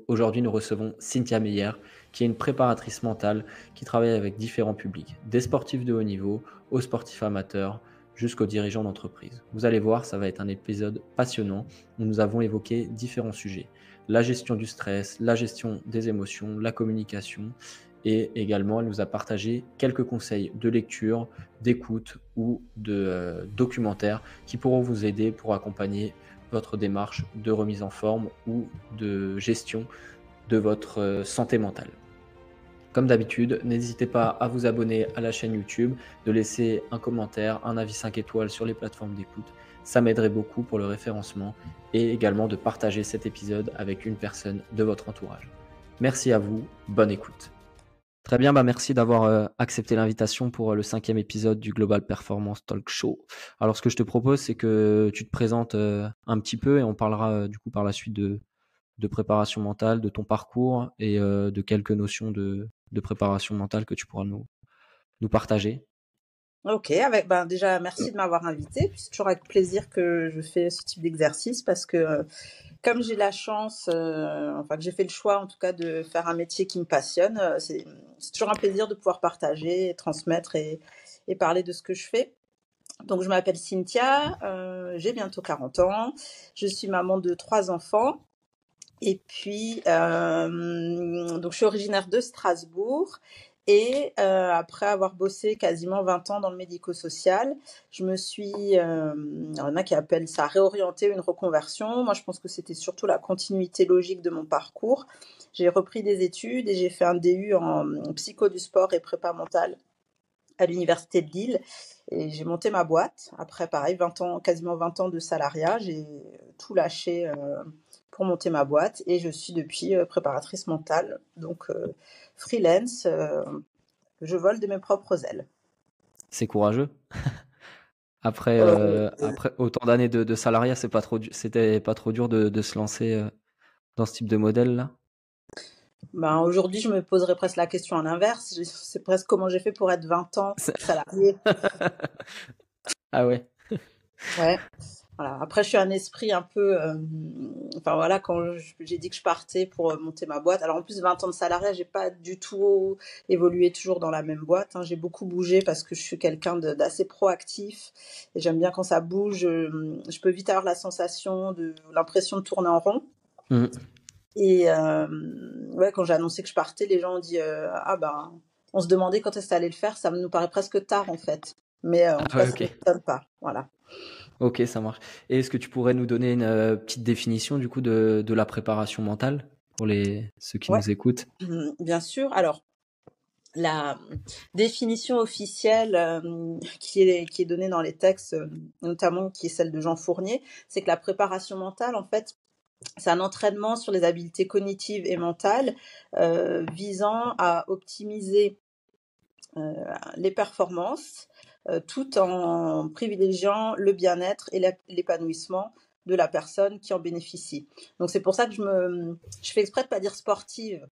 Aujourd'hui, nous recevons Cynthia Meyer, qui est une préparatrice mentale qui travaille avec différents publics, des sportifs de haut niveau aux sportifs amateurs jusqu'aux dirigeants d'entreprise. Vous allez voir, ça va être un épisode passionnant où nous avons évoqué différents sujets. La gestion du stress, la gestion des émotions, la communication et également elle nous a partagé quelques conseils de lecture, d'écoute ou de documentaires qui pourront vous aider pour accompagner votre démarche de remise en forme ou de gestion de votre santé mentale. Comme d'habitude, n'hésitez pas à vous abonner à la chaîne YouTube, de laisser un commentaire, un avis 5 étoiles sur les plateformes d'écoute. Ça m'aiderait beaucoup pour le référencement et également de partager cet épisode avec une personne de votre entourage. Merci à vous, bonne écoute. Très bien, merci d'avoir accepté l'invitation pour le 5e épisode du Global Performance Talk Show. Alors ce que je te propose, c'est que tu te présentes un petit peu et on parlera du coup par la suite de préparation mentale, de ton parcours et de quelques notions de préparation mentale que tu pourras nous partager. Ok, déjà merci de m'avoir invité. C'est toujours avec plaisir que je fais ce type d'exercice parce que comme j'ai la chance, que j'ai fait le choix en tout cas de faire un métier qui me passionne, c'est toujours un plaisir de pouvoir partager, transmettre et parler de ce que je fais. Donc je m'appelle Cynthia, j'ai bientôt 40 ans, je suis maman de 3 enfants. Et puis, donc je suis originaire de Strasbourg et après avoir bossé quasiment 20 ans dans le médico-social, je me suis, il y en a qui appellent ça réorienter, une reconversion. Moi, je pense que c'était surtout la continuité logique de mon parcours. J'ai repris des études et j'ai fait un DU en psycho du sport et prépa mentale à l'université de Lille. Et j'ai monté ma boîte. Après, pareil, 20 ans, quasiment 20 ans de salariat. J'ai tout lâché pour monter ma boîte et je suis depuis préparatrice mentale, donc freelance, je vole de mes propres ailes. C'est courageux. Après autant d'années de salariat, c'était pas trop dur de se lancer dans ce type de modèle-là? Aujourd'hui, je me poserais presque la question à l'inverse. C'est presque comment j'ai fait pour être 20 ans salarié. Ah ouais. Ouais. Voilà. Après, je suis un esprit un peu... quand j'ai dit que je partais pour monter ma boîte. Alors, en plus, 20 ans de salariat, j'ai pas du tout évolué toujours dans la même boîte. J'ai beaucoup bougé parce que je suis quelqu'un d'assez proactif. Et j'aime bien quand ça bouge. Je peux vite avoir la sensation, l'impression de tourner en rond. Mmh. Et quand j'ai annoncé que je partais, les gens ont dit on se demandait quand est-ce que tu allais le faire. Ça nous paraît presque tard, en fait. Mais en tout cas, ça ne m'étonne pas. Voilà. Ok, ça marche. Et est-ce que tu pourrais nous donner une petite définition du coup de la préparation mentale pour ceux qui nous écoutent? Bien sûr. Alors, la définition officielle qui est donnée dans les textes, notamment qui est celle de Jean Fournier, c'est que la préparation mentale, en fait, c'est un entraînement sur les habiletés cognitives et mentales visant à optimiser les performances tout en privilégiant le bien-être et l'épanouissement de la personne qui en bénéficie. Donc c'est pour ça que je fais exprès de pas dire sportive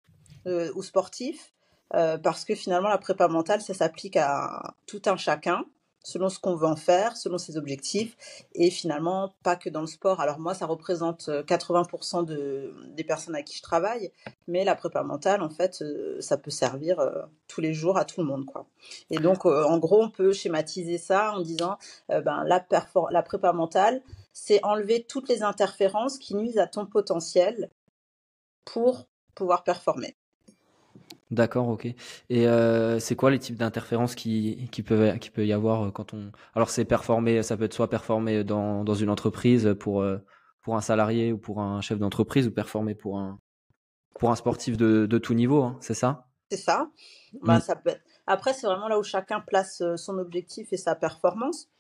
ou sportif, parce que finalement la prépa mentale, ça s'applique à tout un chacun, selon ce qu'on veut en faire, selon ses objectifs, et finalement pas que dans le sport. Alors moi, ça représente 80% des personnes à qui je travaille, mais la prépa mentale, en fait, ça peut servir tous les jours à tout le monde, quoi. Et donc, en gros, on peut schématiser ça en disant, la prépa mentale, c'est enlever toutes les interférences qui nuisent à ton potentiel pour pouvoir performer. D'accord, ok. Et c'est quoi les types d'interférences qui peut y avoir quand on... Alors c'est performer, ça peut être soit performer dans une entreprise pour un salarié ou pour un chef d'entreprise ou performer pour un sportif de tout niveau, hein, c'est ça? C'est ça. Ça peut être... Après, c'est vraiment là où chacun place son objectif et sa performance.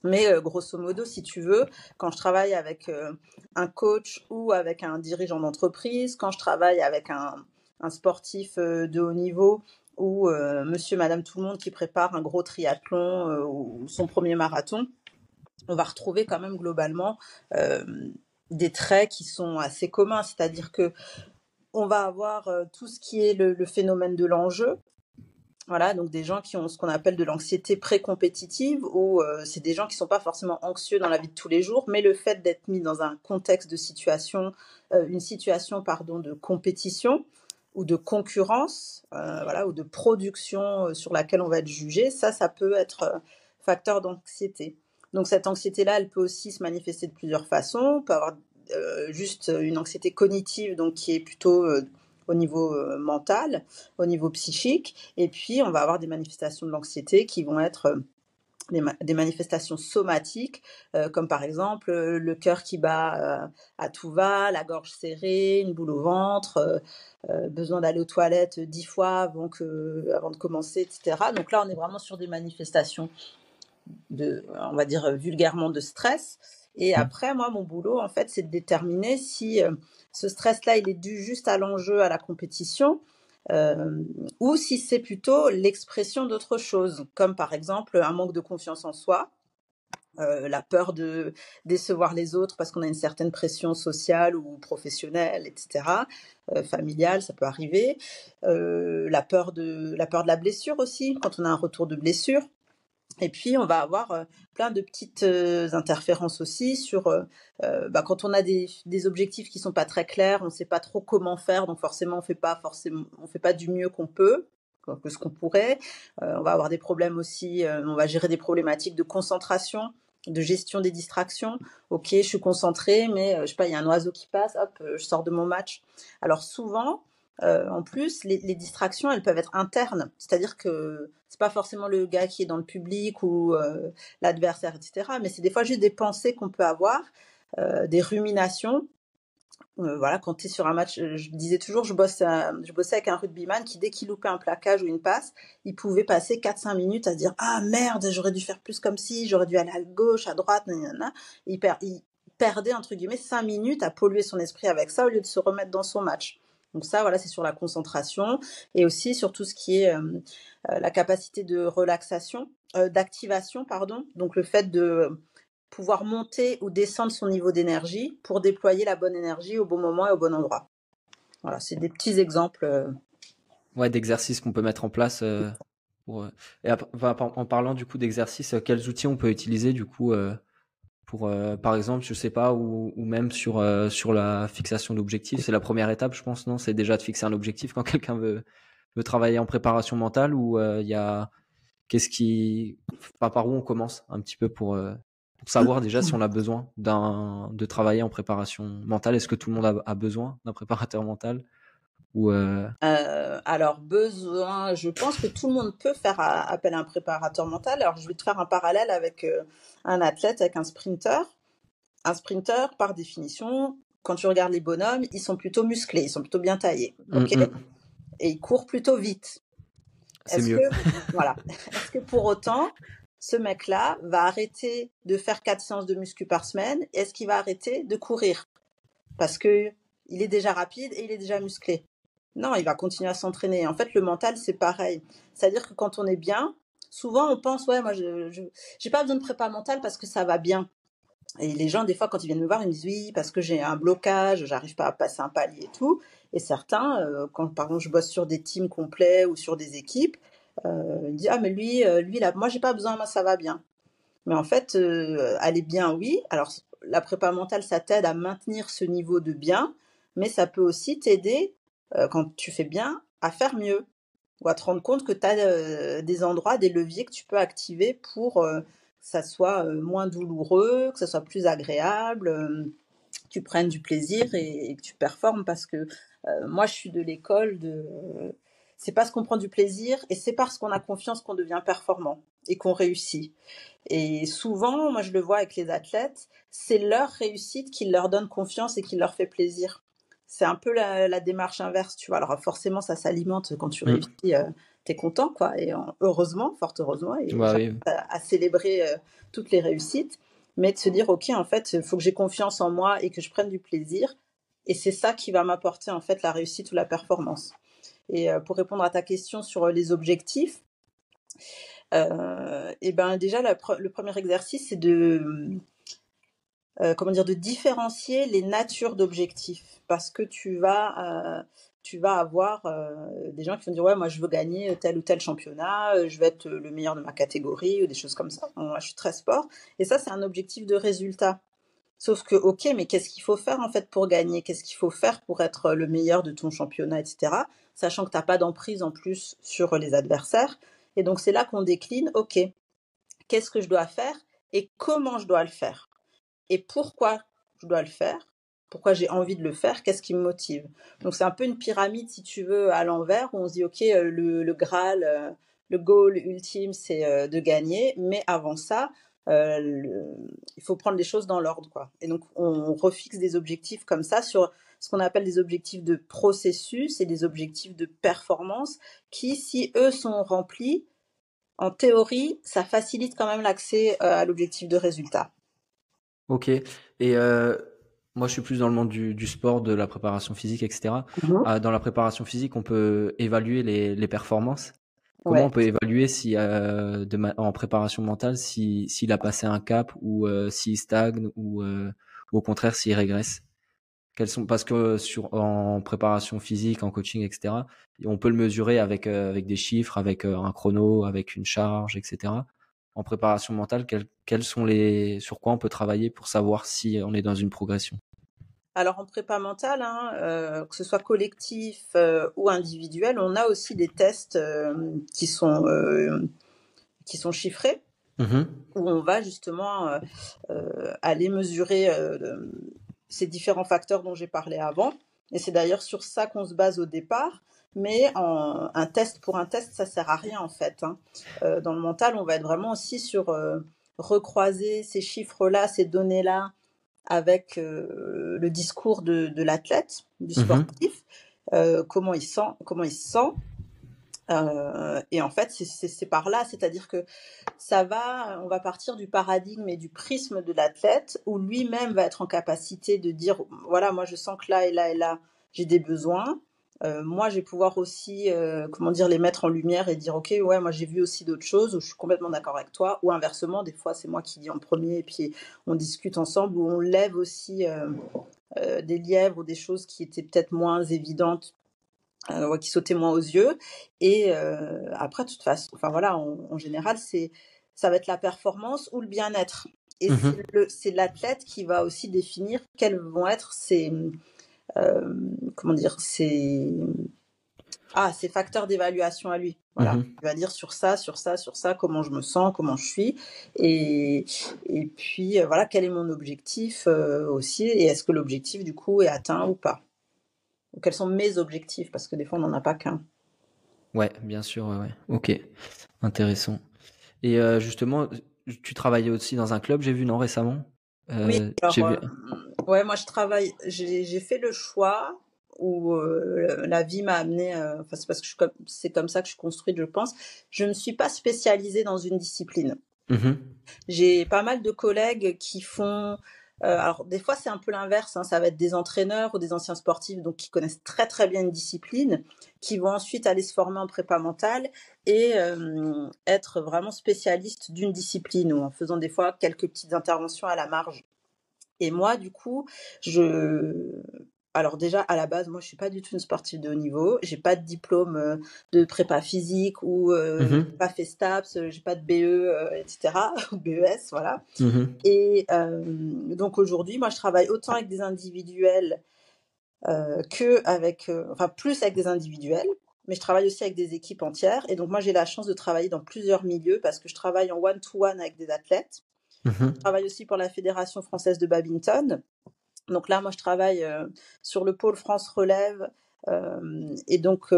Mais grosso modo, si tu veux, quand je travaille avec un coach ou avec un dirigeant d'entreprise, quand je travaille avec un sportif de haut niveau ou monsieur, madame, tout le monde qui prépare un gros triathlon ou son premier marathon, on va retrouver quand même globalement des traits qui sont assez communs. C'est-à-dire que on va avoir tout ce qui est le phénomène de l'enjeu. Voilà, donc des gens qui ont ce qu'on appelle de l'anxiété pré-compétitive, où c'est des gens qui sont pas forcément anxieux dans la vie de tous les jours, mais le fait d'être mis dans un contexte de situation, une situation pardon de compétition ou de concurrence, voilà, ou de production sur laquelle on va être jugé, ça peut être facteur d'anxiété. Donc cette anxiété-là, elle peut aussi se manifester de plusieurs façons. On peut avoir juste une anxiété cognitive, donc qui est plutôt au niveau mental, au niveau psychique, et puis on va avoir des manifestations de l'anxiété qui vont être des manifestations somatiques, comme par exemple le cœur qui bat à tout va, la gorge serrée, une boule au ventre, besoin d'aller aux toilettes 10 fois avant de commencer, etc. Donc là, on est vraiment sur des manifestations on va dire vulgairement, de stress. Et après, moi, mon boulot, en fait, c'est de déterminer si ce stress-là, il est dû juste à l'enjeu, à la compétition, ou si c'est plutôt l'expression d'autre chose, comme par exemple un manque de confiance en soi, la peur de décevoir les autres parce qu'on a une certaine pression sociale ou professionnelle, etc., familiale, ça peut arriver, la peur de la blessure aussi, quand on a un retour de blessure. Et puis, on va avoir plein de petites interférences aussi sur quand on a des objectifs qui sont pas très clairs, on ne sait pas trop comment faire, donc forcément, on fait pas du mieux qu'on peut, que ce qu'on pourrait. On va avoir des problèmes aussi, on va gérer des problématiques de concentration, de gestion des distractions. Ok, je suis concentrée, mais je sais pas, il y a un oiseau qui passe, hop, je sors de mon match. Alors souvent, en plus, les distractions, elles peuvent être internes, c'est-à-dire que c'est pas forcément le gars qui est dans le public ou l'adversaire, etc. Mais c'est des fois juste des pensées qu'on peut avoir, des ruminations. Voilà, quand tu es sur un match, je disais toujours, je bossais avec un rugbyman qui, dès qu'il loupait un plaquage ou une passe, il pouvait passer 4-5 minutes à se dire « Ah merde, j'aurais dû faire plus comme ci, j'aurais dû aller à gauche, à droite, nanana. » Il perdait, entre guillemets, 5 minutes à polluer son esprit avec ça au lieu de se remettre dans son match. Donc ça, voilà, c'est sur la concentration et aussi sur tout ce qui est la capacité de relaxation, d'activation, pardon. Donc le fait de pouvoir monter ou descendre son niveau d'énergie pour déployer la bonne énergie au bon moment et au bon endroit. Voilà, c'est des petits exemples. Ouais, d'exercices qu'on peut mettre en place et en parlant du coup d'exercices, quels outils on peut utiliser du coup pour par exemple, je sais pas, ou même sur la fixation d'objectifs. C'est la première étape, je pense, non? C'est déjà de fixer un objectif quand quelqu'un veut travailler en préparation mentale, ou il y a par où on commence un petit peu pour savoir déjà si on a besoin de travailler en préparation mentale. Est-ce que tout le monde a besoin d'un préparateur mental, ou Alors, besoin, je pense que tout le monde peut faire appel à un préparateur mental. Alors, je vais te faire un parallèle avec un athlète, avec un sprinter. Un sprinter, par définition, quand tu regardes les bonhommes, ils sont plutôt musclés, ils sont plutôt bien taillés, ok? Et ils courent plutôt vite. C'est mieux. Voilà. Est-ce que pour autant, ce mec-là va arrêter de faire 4 séances de muscu par semaine? Est-ce qu'il va arrêter de courir? Parce que il est déjà rapide et il est déjà musclé. Non, il va continuer à s'entraîner. En fait, le mental, c'est pareil. C'est-à-dire que quand on est bien, souvent on pense, ouais, moi, j'ai pas besoin de prépa mentale parce que ça va bien. Et les gens, des fois, quand ils viennent me voir, ils me disent oui, parce que j'ai un blocage, j'arrive pas à passer un palier et tout. Et certains, quand par exemple je bosse sur des teams complets ou sur des équipes, ils disent ah mais lui là, moi j'ai pas besoin, moi ça va bien. Mais en fait, aller bien, oui. Alors la prépa mentale, ça t'aide à maintenir ce niveau de bien, mais ça peut aussi t'aider quand tu fais bien à faire mieux ou à te rendre compte que tu as des endroits, des leviers que tu peux activer pour que ça soit moins douloureux, que ça soit plus agréable, que tu prennes du plaisir et que tu performes parce que moi je suis de l'école de c'est parce qu'on prend du plaisir et c'est parce qu'on a confiance qu'on devient performant et qu'on réussit. Et souvent, moi je le vois avec les athlètes, c'est leur réussite qui leur donne confiance et qui leur fait plaisir. C'est un peu la démarche inverse, tu vois. Alors forcément, ça s'alimente quand tu réussis, t'es content, quoi. Et heureusement, fort heureusement, et Bah oui. à célébrer toutes les réussites, mais de se dire, ok, en fait, il faut que j'ai confiance en moi et que je prenne du plaisir. Et c'est ça qui va m'apporter en fait la réussite ou la performance. Et pour répondre à ta question sur les objectifs, et ben déjà le premier exercice, c'est de comment dire, de différencier les natures d'objectifs. Parce que tu vas avoir des gens qui vont dire ouais, moi je veux gagner tel ou tel championnat, je veux être le meilleur de ma catégorie ou des choses comme ça. Moi, je suis très sport. Et ça, c'est un objectif de résultat. Sauf que, ok, mais qu'est-ce qu'il faut faire en fait pour gagner? Qu'est-ce qu'il faut faire pour être le meilleur de ton championnat, etc. Sachant que tu n'as pas d'emprise en plus sur les adversaires. Et donc, c'est là qu'on décline, ok, qu'est-ce que je dois faire et comment je dois le faire? Et pourquoi je dois le faire? Pourquoi j'ai envie de le faire? Qu'est-ce qui me motive? Donc, c'est un peu une pyramide, si tu veux, à l'envers, où on se dit, ok, le Graal, le goal ultime, c'est de gagner. Mais avant ça, il faut prendre les choses dans l'ordre, quoi. Et donc, on refixe des objectifs comme ça sur ce qu'on appelle des objectifs de processus et des objectifs de performance qui, si eux sont remplis, en théorie, ça facilite quand même l'accès à l'objectif de résultat. Ok. Et moi, je suis plus dans le monde du sport, de la préparation physique, etc. Dans la préparation physique, on peut évaluer les performances. Comment Ouais. on peut évaluer si en préparation mentale s'il a passé un cap ou s'il stagne ou au contraire s'il régresse? Parce que en préparation physique, en coaching, etc., on peut le mesurer avec des chiffres, avec un chrono, avec une charge, etc. En préparation mentale, quels sont sur quoi on peut travailler pour savoir si on est dans une progression? Alors en prépa mentale, hein, que ce soit collectif ou individuel, on a aussi des tests qui sont chiffrés, où on va justement aller mesurer ces différents facteurs dont j'ai parlé avant. Et c'est d'ailleurs sur ça qu'on se base au départ. Mais un test pour un test, ça sert à rien en fait, hein. Dans le mental, on va être vraiment aussi sur recroiser ces chiffres-là, ces données-là, avec le discours de l'athlète, du sportif, comment il se sent. Et en fait, c'est par là, c'est-à-dire que on va partir du paradigme et du prisme de l'athlète, où lui-même va être en capacité de dire, voilà, moi je sens que là et là et là, j'ai des besoins. Moi, je vais pouvoir aussi, comment dire, les mettre en lumière et dire, ok, ouais, moi j'ai vu aussi d'autres choses, où je suis complètement d'accord avec toi, ou inversement, des fois c'est moi qui dis en premier, et puis on discute ensemble, où on lève aussi des lièvres ou des choses qui étaient peut-être moins évidentes, qui sautaient moins aux yeux. Et après, de toute façon, enfin voilà, en général, ça va être la performance ou le bien-être. Et c'est l'athlète qui va aussi définir quels vont être comment dire, ses facteurs d'évaluation à lui. Voilà. Il va dire sur ça, sur ça, sur ça, comment je me sens, comment je suis. Et puis, voilà, quel est mon objectif aussi. Et est-ce que l'objectif, du coup, est atteint ou pas? Ou quels sont mes objectifs? Parce que des fois, on n'en a pas qu'un. Ouais, bien sûr, ouais. Ok, intéressant. Et justement, tu travaillais aussi dans un club, j'ai vu, non, récemment? Oui, alors, J'ai vu. ouais, moi, j'ai fait le choix où la vie m'a amené, enfin, c'est parce que c'est comme ça que je suis construite, je pense. Je ne suis pas spécialisée dans une discipline. J'ai pas mal de collègues qui font. Alors, des fois, c'est un peu l'inverse, hein, ça va être des entraîneurs ou des anciens sportifs donc qui connaissent très très bien une discipline, qui vont ensuite aller se former en prépa mentale et être vraiment spécialistes d'une discipline ou en faisant des fois quelques petites interventions à la marge. Et moi, du coup, alors déjà, à la base, moi, je suis pas du tout une sportive de haut niveau. J'ai pas de diplôme de prépa physique ou j'ai pas fait STAPS, j'ai pas de BE, etc. ou BES, voilà. Et donc aujourd'hui, moi, je travaille autant avec des individuels enfin plus avec des individuels, mais je travaille aussi avec des équipes entières. Et donc moi, j'ai la chance de travailler dans plusieurs milieux parce que je travaille en one-to-one avec des athlètes. Je travaille aussi pour la Fédération française de badminton. Donc là, moi, je travaille sur le pôle France Relève. Et donc,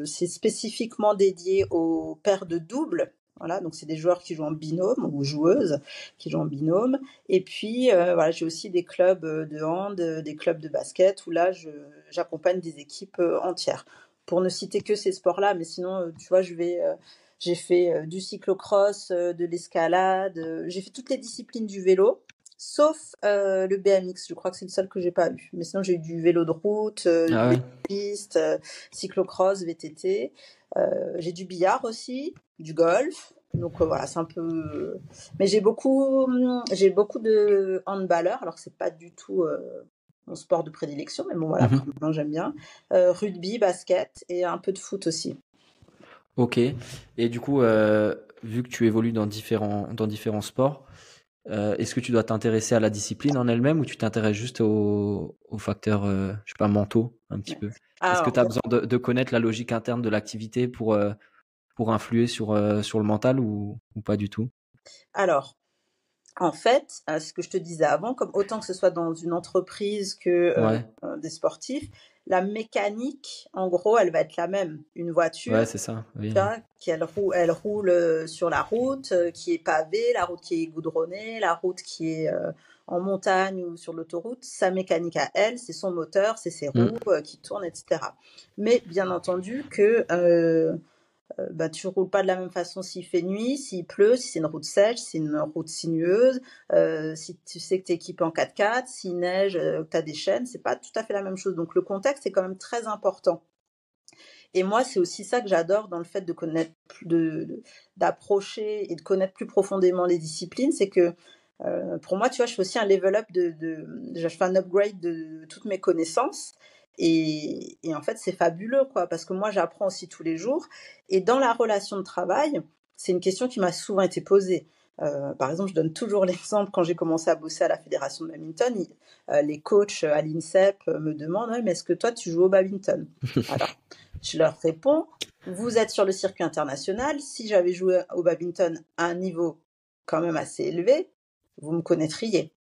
c'est spécifiquement dédié aux paires de double. Voilà, donc c'est des joueurs qui jouent en binôme ou joueuses qui jouent en binôme. Et puis, voilà, j'ai aussi des clubs de hand, des clubs de basket où là, j'accompagne des équipes entières. Pour ne citer que ces sports-là, mais sinon, tu vois, j'ai fait du cyclocross, de l'escalade, j'ai fait toutes les disciplines du vélo. Sauf le BMX, je crois que c'est le seul que j'ai pas eu. Mais sinon, j'ai eu du vélo de route, du vélo de piste, cyclocross, VTT. J'ai du billard aussi, du golf. Donc voilà, c'est un peu. Mais j'ai beaucoup de handballeurs. Alors c'est pas du tout mon sport de prédilection, mais bon voilà, quand Mhm. même, j'aime bien. Rugby, basket et un peu de foot aussi. Ok. Et du coup, vu que tu évolues dans différents sports, est-ce que tu dois t'intéresser à la discipline en elle-même ou tu t'intéresses juste aux facteurs, je sais pas, mentaux un petit Ouais. peu? Est-ce que Alors, tu as besoin de connaître la logique interne de l'activité pour influer sur le mental ou pas du tout? alors, en fait, ce que je te disais avant, comme autant que ce soit dans une entreprise que Ouais, des sportifs, la mécanique, en gros, elle va être la même. Une ouais, voiture, c'est ça. Oui. tu vois, elle roule sur la route qui est pavée, la route qui est goudronnée, la route qui est en montagne ou sur l'autoroute. Sa mécanique à elle, c'est son moteur, c'est ses roues Mm. qui tournent, etc. Mais bien entendu que bah, tu roules pas de la même façon s'il fait nuit, s'il pleut, si c'est une route sèche, si c'est une route sinueuse, si tu sais que tu es équipé en 4x4, s'il neige, que tu as des chaînes, c'est pas tout à fait la même chose. Donc le contexte est quand même très important. Et moi, c'est aussi ça que j'adore dans le fait de connaître d'approcher et de connaître plus profondément les disciplines, c'est que pour moi, tu vois, je fais aussi un level up je fais un upgrade de toutes mes connaissances. Et en fait, c'est fabuleux, quoi, parce que moi, j'apprends aussi tous les jours. Et dans la relation de travail, c'est une question qui m'a souvent été posée. Par exemple, je donne toujours l'exemple quand j'ai commencé à bosser à la Fédération de badminton, les coachs à l'INSEP me demandent: ouais, mais est-ce que toi, tu joues au badminton? Alors, je leur réponds: vous êtes sur le circuit international. Si j'avais joué au badminton à un niveau quand même assez élevé, vous me connaîtriez.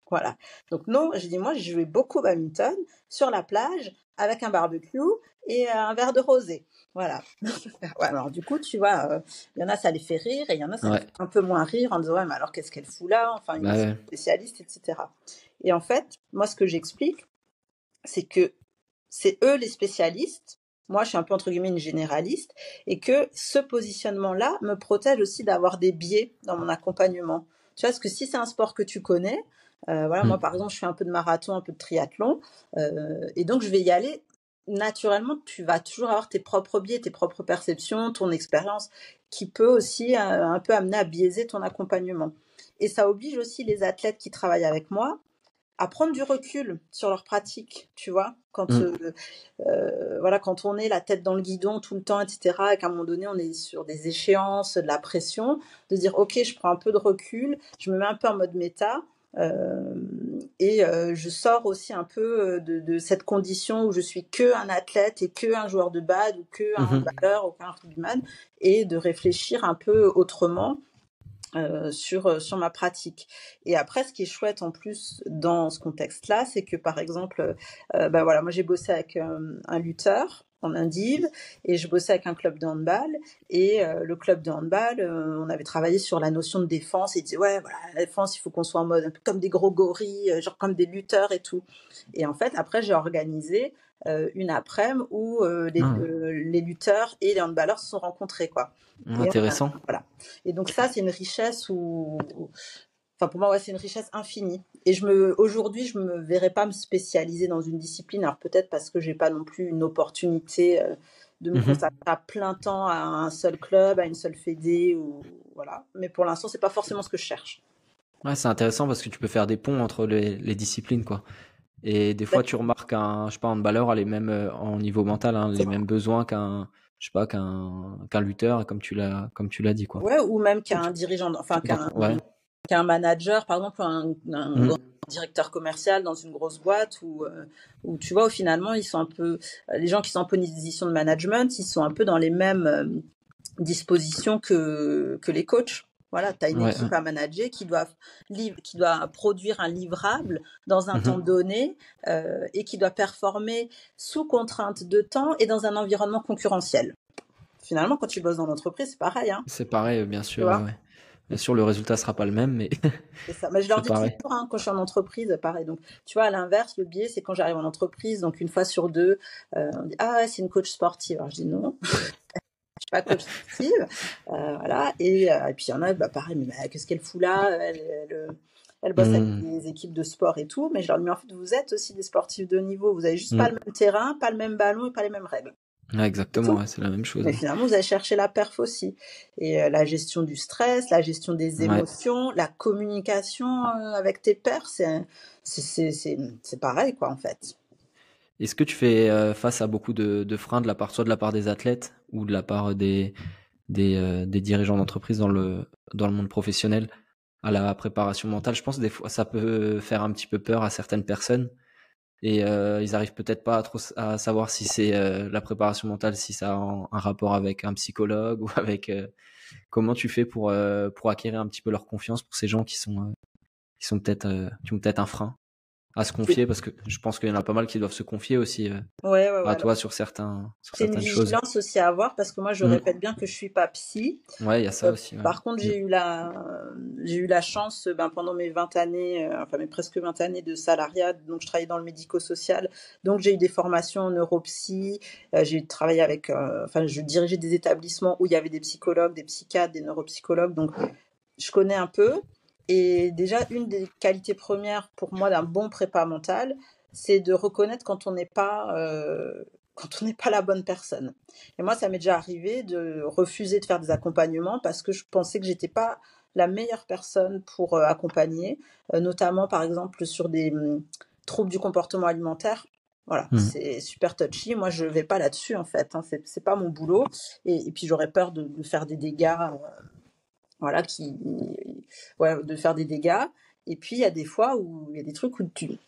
Voilà. Donc non, j'ai dit, moi, j'ai joué beaucoup au badminton sur la plage avec un barbecue et un verre de rosé. Voilà. Ouais, alors du coup, tu vois, il y en a, ça les fait rire et il y en a, ça les fait Ouais. un peu moins rire en disant, ouais, mais alors qu'est-ce qu'elle fout là? Enfin, Bah ils sont ouais. spécialistes, etc. Et en fait, moi, ce que j'explique, c'est que c'est eux les spécialistes. Moi, je suis un peu entre guillemets une généraliste et que ce positionnement-là me protège aussi d'avoir des biais dans mon accompagnement. Tu vois, parce que si c'est un sport que tu connais, voilà, moi Mm. par exemple, je fais un peu de marathon, un peu de triathlon, et donc je vais y aller. Naturellement, tu vas toujours avoir tes propres biais, tes propres perceptions, ton expérience, qui peut aussi un peu amener à biaiser ton accompagnement. Et ça oblige aussi les athlètes qui travaillent avec moi à prendre du recul sur leur pratique, tu vois, Mm. voilà, quand on est la tête dans le guidon tout le temps, etc., et qu'à un moment donné, on est sur des échéances, de la pression, de dire, OK, je prends un peu de recul, je me mets un peu en mode méta, et je sors aussi un peu de cette condition où je suis que un athlète et que un joueur de bad ou que un Mhm. handballeur ou qu'un rugbyman, et de réfléchir un peu autrement sur ma pratique. Et après, ce qui est chouette en plus dans ce contexte-là, c'est que par exemple, bah voilà, moi j'ai bossé avec un lutteur en indive et je bossais avec un club de handball et le club de handball, on avait travaillé sur la notion de défense et il disait ouais voilà la défense il faut qu'on soit en mode un peu comme des gros gorilles, genre comme des lutteurs et tout. Et en fait après j'ai organisé une après-midi où Ah, les lutteurs et les handballeurs se sont rencontrés quoi. Et intéressant. voilà. Et donc ça, c'est une richesse enfin pour moi, ouais, c'est une richesse infinie. Et aujourd'hui, je me verrais pas me spécialiser dans une discipline. Alors peut-être parce que j'ai pas non plus une opportunité de me Mhm. consacrer à plein temps à un seul club, à une seule fédé ou voilà. Mais pour l'instant, c'est pas forcément ce que je cherche. Ouais, c'est intéressant parce que tu peux faire des ponts entre les disciplines, quoi. Et des fois, tu remarques je sais pas, un handballeur a les mêmes, en niveau mental, hein, les mêmes besoins je sais pas, qu'un lutteur, comme tu l'as dit, quoi. Ouais, ou même Et qu'un dirigeant, enfin ouais. qu'un manager, par exemple, un grand Mm. directeur commercial dans une grosse boîte où tu vois, finalement, ils sont un peu, les gens qui sont en position de management, ils sont un peu dans les mêmes dispositions que les coachs. Voilà, tu as une Ouais. équipe à manager qui doit produire un livrable dans un temps Mhm. donné et qui doit performer sous contrainte de temps et dans un environnement concurrentiel. Finalement, quand tu bosses dans l'entreprise, c'est pareil, hein, C'est pareil, bien tu sûr, ouais, vois. ouais. Bien sûr, le résultat sera pas le même, mais C'est ça. Mais je leur c'est dis pareil. toujours, hein, quand je suis en entreprise, pareil. Donc, tu vois, à l'inverse, le biais, c'est quand j'arrive en entreprise, donc une fois sur deux, on dit, ah ouais, c'est une coach sportive. Alors, je dis non, je suis pas coach sportive. Voilà. Et puis, il y en a, bah, pareil, mais bah, qu'est-ce qu'elle fout là? Elle bosse avec Mm. des équipes de sport et tout. Mais je leur dis, mais en fait, vous êtes aussi des sportifs de haut niveau. Vous avez juste pas le Mm. même terrain, pas le même ballon et pas les mêmes règles. Ouais, C'est exactement, tout. ouais, c'est la même chose, Mais hein. finalement, vous allez chercher la perf aussi. Et la gestion du stress, la gestion des Ouais. émotions, la communication avec tes pairs, c'est pareil, quoi, en fait. Est-ce que tu fais, face à beaucoup de freins de la part soit de la part des athlètes ou de la part des dirigeants d'entreprise dans le monde professionnel à la préparation mentale? Je pense des fois ça peut faire un petit peu peur à certaines personnes et ils arrivent peut-être pas à trop à savoir si c'est, la préparation mentale, si ça a un rapport avec un psychologue ou avec, comment tu fais pour acquérir un petit peu leur confiance pour ces gens qui sont peut-être, qui ont peut-être un frein à se confier? Parce que je pense qu'il y en a pas mal qui doivent se confier aussi, Ouais, ouais, à ouais. toi sur C'est une certaines choses. vigilance aussi à avoir parce que moi, je Mmh. répète bien que je suis pas psy. Ouais, il y a ça aussi, ouais. Par contre, Mmh. j'ai eu la chance, ben, pendant mes 20 années, enfin mes presque 20 années de salariat, donc je travaillais dans le médico-social, donc j'ai eu des formations en neuropsy, j'ai travaillé avec, enfin je dirigeais des établissements où il y avait des psychologues, des psychiatres, des neuropsychologues, donc je connais un peu. Et déjà, une des qualités premières pour moi d'un bon prépa mental, c'est de reconnaître quand on n'est pas la bonne personne. Et moi, ça m'est déjà arrivé de refuser de faire des accompagnements parce que je pensais que j'étais pas la meilleure personne pour accompagner, notamment par exemple sur des troubles du comportement alimentaire. Voilà, Mmh. c'est super touchy. Moi, je vais pas là-dessus en fait, hein. C'est pas mon boulot. Et puis j'aurais peur de faire des dégâts, voilà, ouais, de faire des dégâts. Et puis il y a des fois où il y a des trucs où tu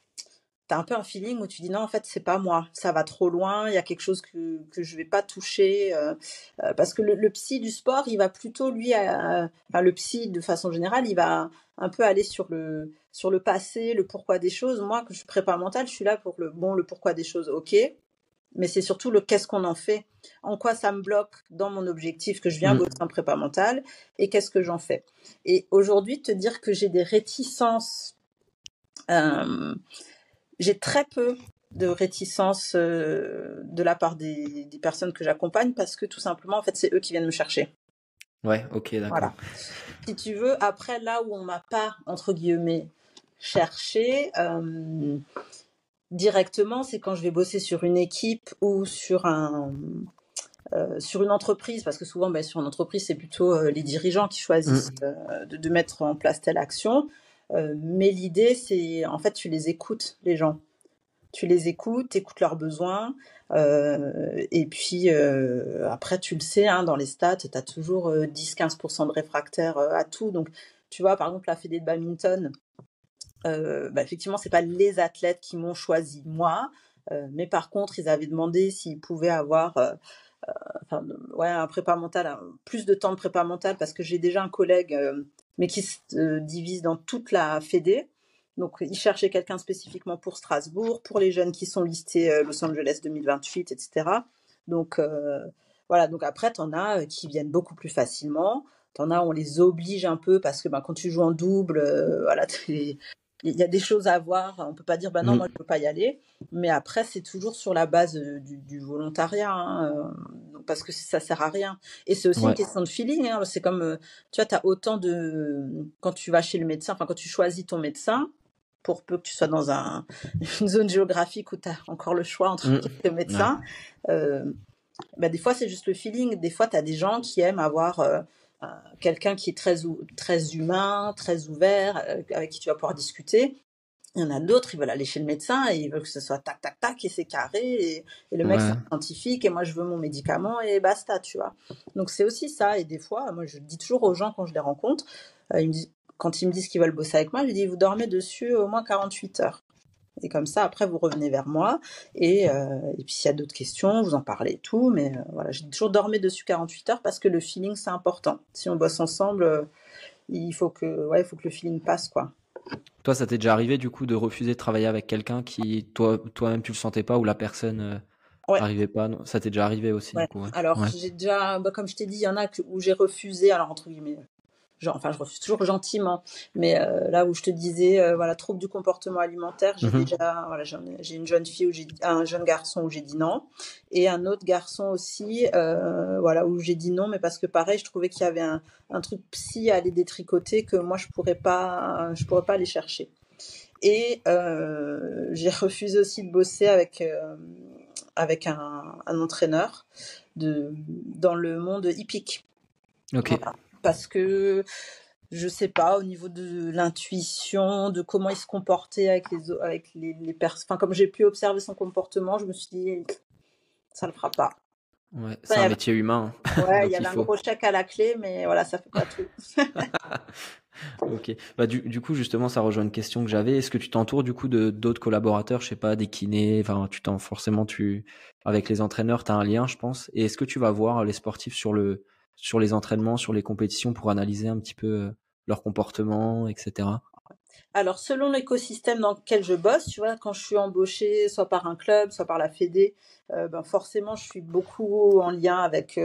as un peu un feeling où tu dis non, en fait, c'est pas moi, ça va trop loin, il y a quelque chose que je vais pas toucher. Parce que le psy du sport, il va plutôt, lui, enfin, le psy de façon générale, il va un peu aller sur le passé, le pourquoi des choses. Moi, que je suis prépa mentale, je suis là pour le pourquoi des choses, ok. Mais c'est surtout le qu'est-ce qu'on en fait, en quoi ça me bloque dans mon objectif que je viens Mmh. bosser en prépa mentale et qu'est-ce que j'en fais. Et aujourd'hui, te dire que j'ai des réticences, j'ai très peu de réticences de la part des personnes que j'accompagne parce que tout simplement, en fait, c'est eux qui viennent me chercher. Ouais, OK, d'accord. Voilà. Si tu veux, après, là où on m'a pas, entre guillemets, cherché, directement, c'est quand je vais bosser sur une équipe ou sur une entreprise, parce que souvent, ben, sur une entreprise, c'est plutôt les dirigeants qui choisissent Mmh. de mettre en place telle action. Mais l'idée, c'est, en fait, tu les écoutes, les gens. Tu les écoutes, écoutes leurs besoins. Et puis, après, tu le sais, hein, dans les stats, tu as toujours 10-15% de réfractaires à tout. Donc, tu vois, par exemple, la Fédé de badminton, bah, effectivement, c'est pas les athlètes qui m'ont choisi, moi. Mais par contre, ils avaient demandé s'ils pouvaient avoir enfin, ouais, un prépa mental, plus de temps de prépa mental parce que j'ai déjà un collègue, mais qui se divise dans toute la Fédé. Donc, il cherchait quelqu'un spécifiquement pour Strasbourg, pour les jeunes qui sont listés Los Angeles 2028, etc. Donc, voilà. Donc, après, t'en as qui viennent beaucoup plus facilement. T'en as, on les oblige un peu parce que ben, quand tu joues en double, voilà, il y a des choses à voir. On peut pas dire, bah non, moi, Mmh. je peux pas y aller. Mais après, c'est toujours sur la base du volontariat, hein, parce que ça sert à rien. Et c'est aussi une Ouais. question de feeling, hein. C'est comme, tu vois, tu as autant de... Quand tu vas chez le médecin, enfin, quand tu choisis ton médecin, pour peu que tu sois dans une zone géographique où tu as encore le choix entre Mmh. quelques Ouais. médecins, bah, des fois, c'est juste le feeling. Des fois, tu as des gens qui aiment avoir quelqu'un qui est très humain, très ouvert, avec qui tu vas pouvoir discuter. Il y en a d'autres, ils veulent aller chez le médecin et ils veulent que ce soit tac, tac, tac, et c'est carré, et le mec, c'est Ouais. un scientifique, et moi, je veux mon médicament, et basta, tu vois. Donc, c'est aussi ça, et des fois, moi, je dis toujours aux gens quand je les rencontre, quand ils me disent qu'ils veulent bosser avec moi, je dis, vous dormez dessus au moins 48 heures. Et comme ça, après, vous revenez vers moi, et puis s'il y a d'autres questions, vous en parlez et tout, mais voilà, j'ai toujours dormi dessus 48 heures parce que le feeling, c'est important. Si on bosse ensemble, il faut il faut que le feeling passe, quoi. Toi, ça t'est déjà arrivé du coup de refuser de travailler avec quelqu'un qui toi-même tu le sentais pas ou la personne, Ouais. arrivait pas, non? Ça t'est déjà arrivé aussi du Ouais. coup, ouais? Alors, Ouais. j'ai déjà, bah, comme je t'ai dit, il y en a où j'ai refusé, alors entre guillemets, genre, enfin, je refuse toujours gentiment, mais là où je te disais, voilà, trouble du comportement alimentaire, j'ai Mmh mh. déjà, voilà, j'ai une jeune fille un jeune garçon où j'ai dit non, et un autre garçon aussi, voilà, où j'ai dit non, mais parce que pareil, je trouvais qu'il y avait un truc psy à aller détricoter que moi je pourrais pas aller chercher. Et j'ai refusé aussi de bosser avec un entraîneur dans le monde hippique. Ok. Voilà. Parce que je sais pas, au niveau de l'intuition, de comment il se comportait avec les personnes. Enfin, comme j'ai pu observer son comportement, je me suis dit, ça le fera pas. Ouais, Enfin, c'est un métier humain, ouais, il y donc il avait un faut. gros chèque à la clé, mais voilà, ça fait pas tout. Ok. Bah, du coup, justement, ça rejoint une question que j'avais. Est-ce que tu t'entoures du coup de d'autres collaborateurs, je sais pas, des kinés, enfin, avec les entraîneurs, tu as un lien, je pense. Et est-ce que tu vas voir les sportifs sur les entraînements, sur les compétitions pour analyser un petit peu leur comportement, etc. Alors, selon l'écosystème dans lequel je bosse, tu vois, quand je suis embauchée, soit par un club, soit par la fédé, ben forcément, je suis beaucoup en lien avec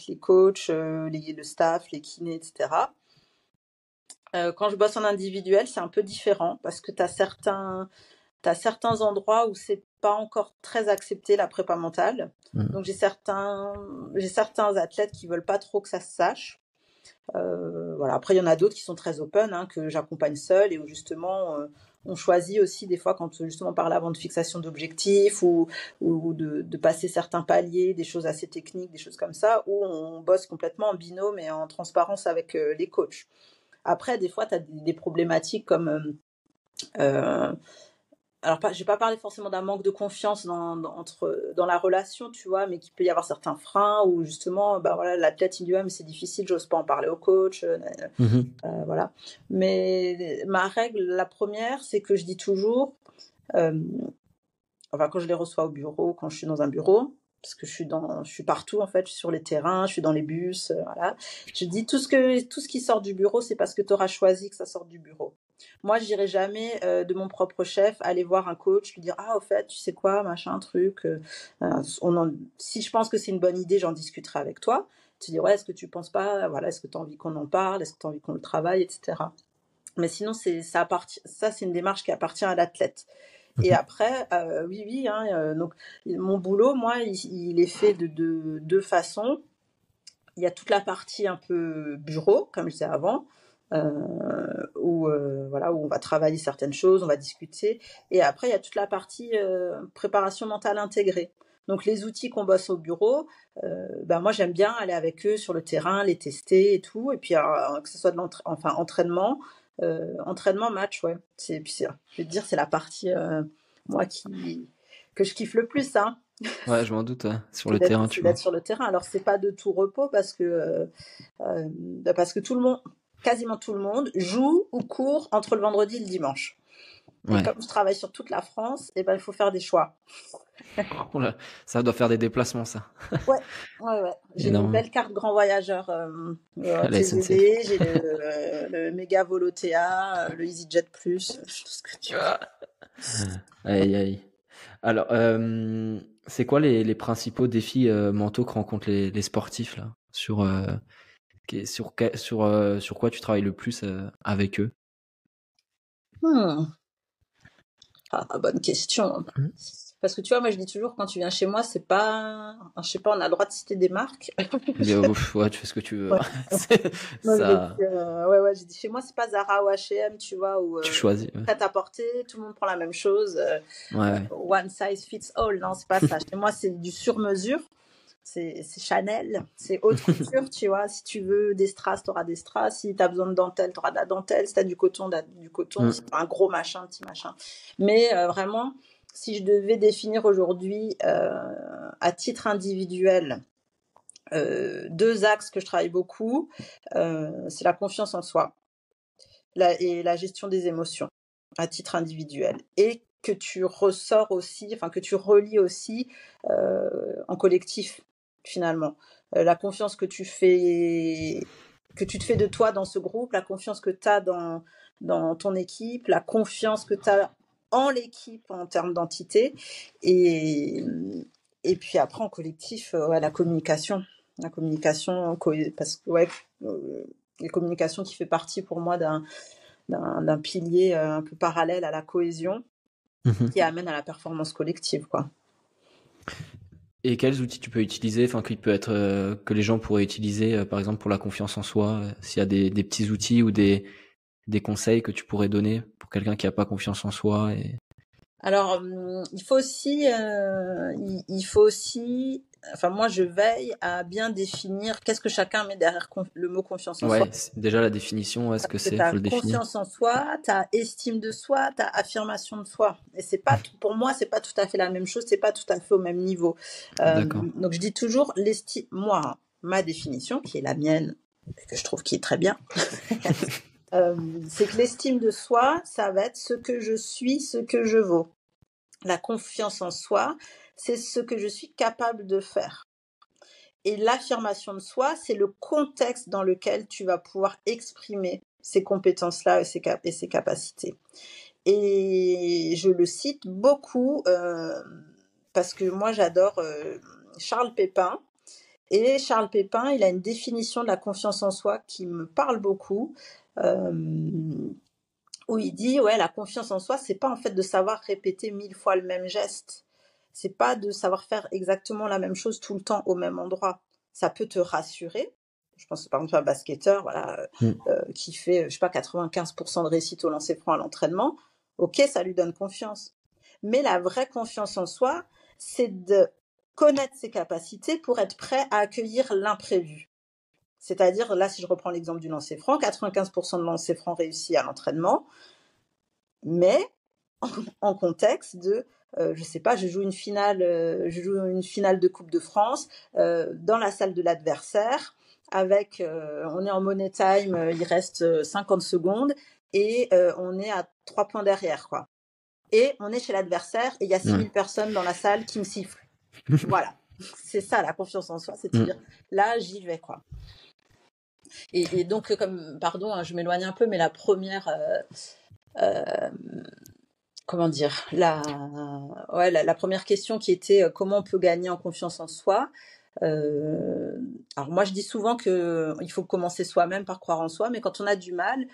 les coachs, le staff, les kinés, etc. Quand je bosse en individuel, c'est un peu différent parce que t'as certains endroits où c'est pas encore très accepté la prépa mentale. Donc j'ai certains athlètes qui veulent pas trop que ça se sache. Voilà. Après, il y en a d'autres qui sont très open, hein, que j'accompagne seule et où justement on choisit aussi des fois quand justement on parle avant de fixation d'objectifs ou de passer certains paliers, des choses assez techniques, des choses comme ça, où on bosse complètement en binôme et en transparence avec les coachs. Après, des fois, tu as des problématiques comme alors, je vais pas parler forcément d'un manque de confiance dans la relation, tu vois, mais qu'il peut y avoir certains freins où justement, bah voilà, l'athlète il dit ouais, mais c'est difficile, j'ose pas en parler au coach, voilà. Mais ma règle, la première, c'est que je dis toujours, enfin quand je les reçois au bureau, quand je suis dans un bureau, parce que je suis partout en fait, je suis sur les terrains, je suis dans les bus, voilà. Je dis tout ce qui sort du bureau, c'est parce que tu auras choisi que ça sorte du bureau. Moi, j'irai jamais de mon propre chef aller voir un coach, lui dire ah au fait, tu sais quoi, machin truc. Si je pense que c'est une bonne idée, j'en discuterai avec toi. Tu dis ouais, est-ce que tu penses pas, voilà, est-ce que tu as envie qu'on en parle, est-ce que tu as envie qu'on le travaille, etc. Mais sinon, ça c'est une démarche qui appartient à l'athlète. Et après, oui, hein, donc mon boulot, moi, il est fait de deux façons. Il y a toute la partie un peu bureau, comme je disais avant, voilà, où on va travailler certaines choses, on va discuter. Et après, il y a toute la partie préparation mentale intégrée. Donc les outils qu'on bosse au bureau, ben moi j'aime bien aller avec eux sur le terrain, les tester et tout. Et puis que ce soit entraînement, match, ouais. Je vais te dire, c'est la partie moi que je kiffe le plus, hein. Ouais, je m'en doute, ouais. Sur C'est le terrain, tu vois. d'être sur le terrain. Alors c'est pas de tout repos parce que tout le monde, quasiment tout le monde, joue ou court entre le vendredi et le dimanche. Et Ouais. comme je travaille sur toute la France, et ben il faut faire des choix. Oh là, ça doit faire des déplacements, ça. Ouais. J'ai une Énormément. belle carte grand voyageur La SNCF. TGV, j'ai le méga Volotea, le EasyJet Plus, tout ce que tu veux. Aïe, aïe. Alors, c'est quoi les principaux défis mentaux que rencontrent les sportifs là, sur quoi tu travailles le plus avec eux? Ah, bonne question. Parce que tu vois, moi je dis toujours, quand tu viens chez moi, c'est pas, je sais pas, on a le droit de citer des marques. Mais ouf, ouais, tu fais ce que tu veux. Ouais. Moi, je vais Ça, dire, ouais, j'ai dit chez moi, c'est pas Zara ou H&M, tu vois, où tu choisis. Ouais. prêt à porter, tout le monde prend la même chose, Ouais. one size fits all, non, c'est pas ça. Chez moi, c'est du sur-mesure, c'est Chanel, c'est haute couture, tu vois. Si tu veux des strass, t'auras des strass. Si t'as besoin de dentelle, t'auras de la dentelle. Si t'as du coton, du coton. C'est pas un gros machin, petit machin. Mais vraiment, si je devais définir aujourd'hui, à titre individuel, deux axes que je travaille beaucoup, c'est la confiance en soi et la gestion des émotions à titre individuel. Et que tu ressors aussi, enfin que tu relis aussi en collectif finalement. La confiance que tu te fais de toi dans ce groupe, la confiance que tu as dans ton équipe, la confiance que tu as en l'équipe en termes d'entité et puis après en collectif, ouais, la communication, parce que ouais, la communication qui fait partie pour moi d'un pilier un peu parallèle à la cohésion qui amène à la performance collective, quoi. Et quels outils tu peux utiliser, enfin qui peut être que les gens pourraient utiliser, par exemple pour la confiance en soi, s'il y a des petits outils ou des conseils que tu pourrais donner pour quelqu'un qui a pas confiance en soi et Alors, il faut aussi, enfin moi je veille à bien définir qu'est-ce que chacun met derrière le mot confiance en soi. Ouais, déjà la définition, ouais, ce que Parce que c'est, tu as faut le définir. confiance en soi, tu as estime de soi, tu as affirmation de soi. Et c'est pas pour moi, c'est pas tout à fait la même chose, c'est pas tout à fait au même niveau. D'accord. Donc je dis toujours moi, hein, ma définition, qui est la mienne, et que je trouve qui est très bien, c'est que l'estime de soi, ça va être ce que je suis, ce que je vaux. La confiance en soi, c'est ce que je suis capable de faire. Et l'affirmation de soi, c'est le contexte dans lequel tu vas pouvoir exprimer ces compétences-là et ces capacités. Et je le cite beaucoup parce que moi, j'adore Charles Pépin. Et Charles Pépin, il a une définition de la confiance en soi qui me parle beaucoup. Où il dit, ouais, la confiance en soi, c'est pas en fait de savoir répéter 1000 fois le même geste. C'est pas de savoir faire exactement la même chose tout le temps au même endroit. Ça peut te rassurer. Je pense par exemple à un basketteur, voilà, qui fait, je sais pas, 95% de réussite au lancer franc à l'entraînement. Ok, ça lui donne confiance. Mais la vraie confiance en soi, c'est de connaître ses capacités pour être prêt à accueillir l'imprévu. C'est-à-dire, là, si je reprends l'exemple du lancer franc, 95% de lancer franc réussi à l'entraînement, mais en contexte de, je sais pas, je joue une finale de Coupe de France dans la salle de l'adversaire, avec, on est en money time, il reste 50 secondes et on est à 3 points derrière, quoi. Et on est chez l'adversaire et il y a 6000 personnes dans la salle qui me sifflent. Voilà, c'est ça la confiance en soi, c'est de dire là j'y vais, quoi. Et donc, pardon, hein, je m'éloigne un peu, mais la première, comment dire, la première question qui était comment on peut gagner en confiance en soi. Alors moi, je dis souvent qu'il faut commencer soi-même par croire en soi, mais quand on a du mal,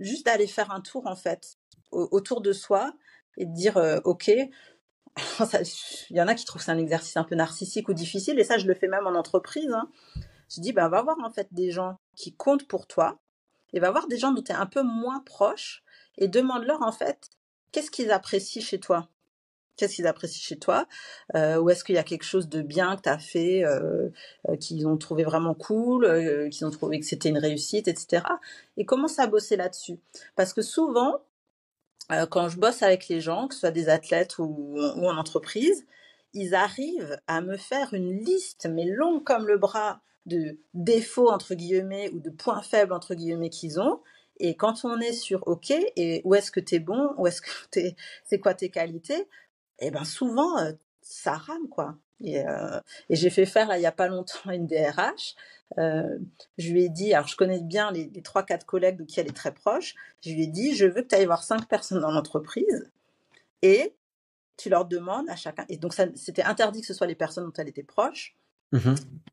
juste d'aller faire un tour en fait autour de soi et de dire ok. Il y en a qui trouvent c'est un exercice un peu narcissique ou difficile, et ça, je le fais même en entreprise. Hein. Je dis, va voir en fait des gens qui comptent pour toi, et va voir des gens dont tu es un peu moins proche, et demande-leur en fait, qu'est-ce qu'ils apprécient chez toi? Qu'est-ce qu'ils apprécient chez toi? Ou est-ce qu'il y a quelque chose de bien que tu as fait, qu'ils ont trouvé vraiment cool, qu'ils ont trouvé que c'était une réussite, etc. Et commence à bosser là-dessus. Parce que souvent, quand je bosse avec les gens, que ce soit des athlètes ou en entreprise, ils arrivent à me faire une liste, mais longue comme le bras, de défauts, entre guillemets, ou de points faibles, entre guillemets, qu'ils ont. Et quand on est sur OK, et où est-ce que t'es bon, où est-ce que c'est quoi tes qualités, et ben souvent, ça rame, quoi. Et j'ai fait faire, là, il y a pas longtemps, à une DRH. Je lui ai dit, alors je connais bien les 3-4 collègues de qui elle est très proche, je lui ai dit, je veux que tu ailles voir 5 personnes dans l'entreprise et tu leur demandes à chacun, et donc c'était interdit que ce soit les personnes dont elle était proche,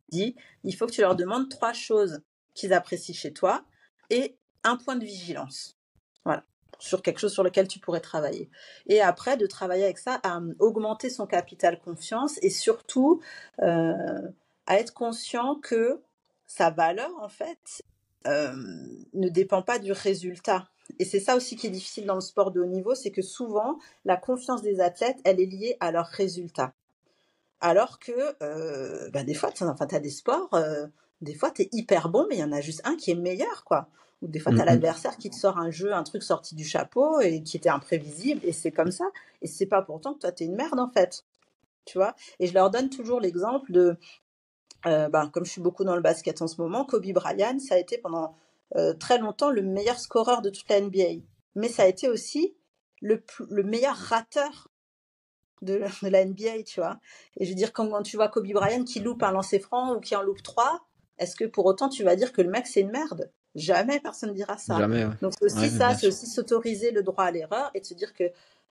dit, il faut que tu leur demandes 3 choses qu'ils apprécient chez toi et un point de vigilance. Voilà, sur quelque chose sur lequel tu pourrais travailler. Et après, de travailler avec ça, à augmenter son capital confiance et surtout à être conscient que sa valeur, en fait, ne dépend pas du résultat. Et c'est ça aussi qui est difficile dans le sport de haut niveau, c'est que souvent, la confiance des athlètes, elle est liée à leurs résultats. Alors que des fois, tu as des sports, des fois, tu es hyper bon, mais il y en a juste un qui est meilleur, quoi. Ou des fois, tu as l'adversaire qui te sort un jeu, un truc sorti du chapeau et qui était imprévisible, et c'est comme ça. Et c'est pas pourtant que toi, tu es une merde, en fait. Tu vois? Et je leur donne toujours l'exemple de, comme je suis beaucoup dans le basket en ce moment, Kobe Bryant, ça a été pendant très longtemps le meilleur scoreur de toute la NBA. Mais ça a été aussi le meilleur rateur de la NBA, tu vois. Et je veux dire, quand tu vois Kobe Bryant qui loupe un lancer franc ou qui en loupe 3, est-ce que pour autant tu vas dire que le mec c'est une merde? Jamais personne ne dira ça. Jamais, ouais. Donc c'est aussi ça, c'est aussi s'autoriser le droit à l'erreur et de se dire que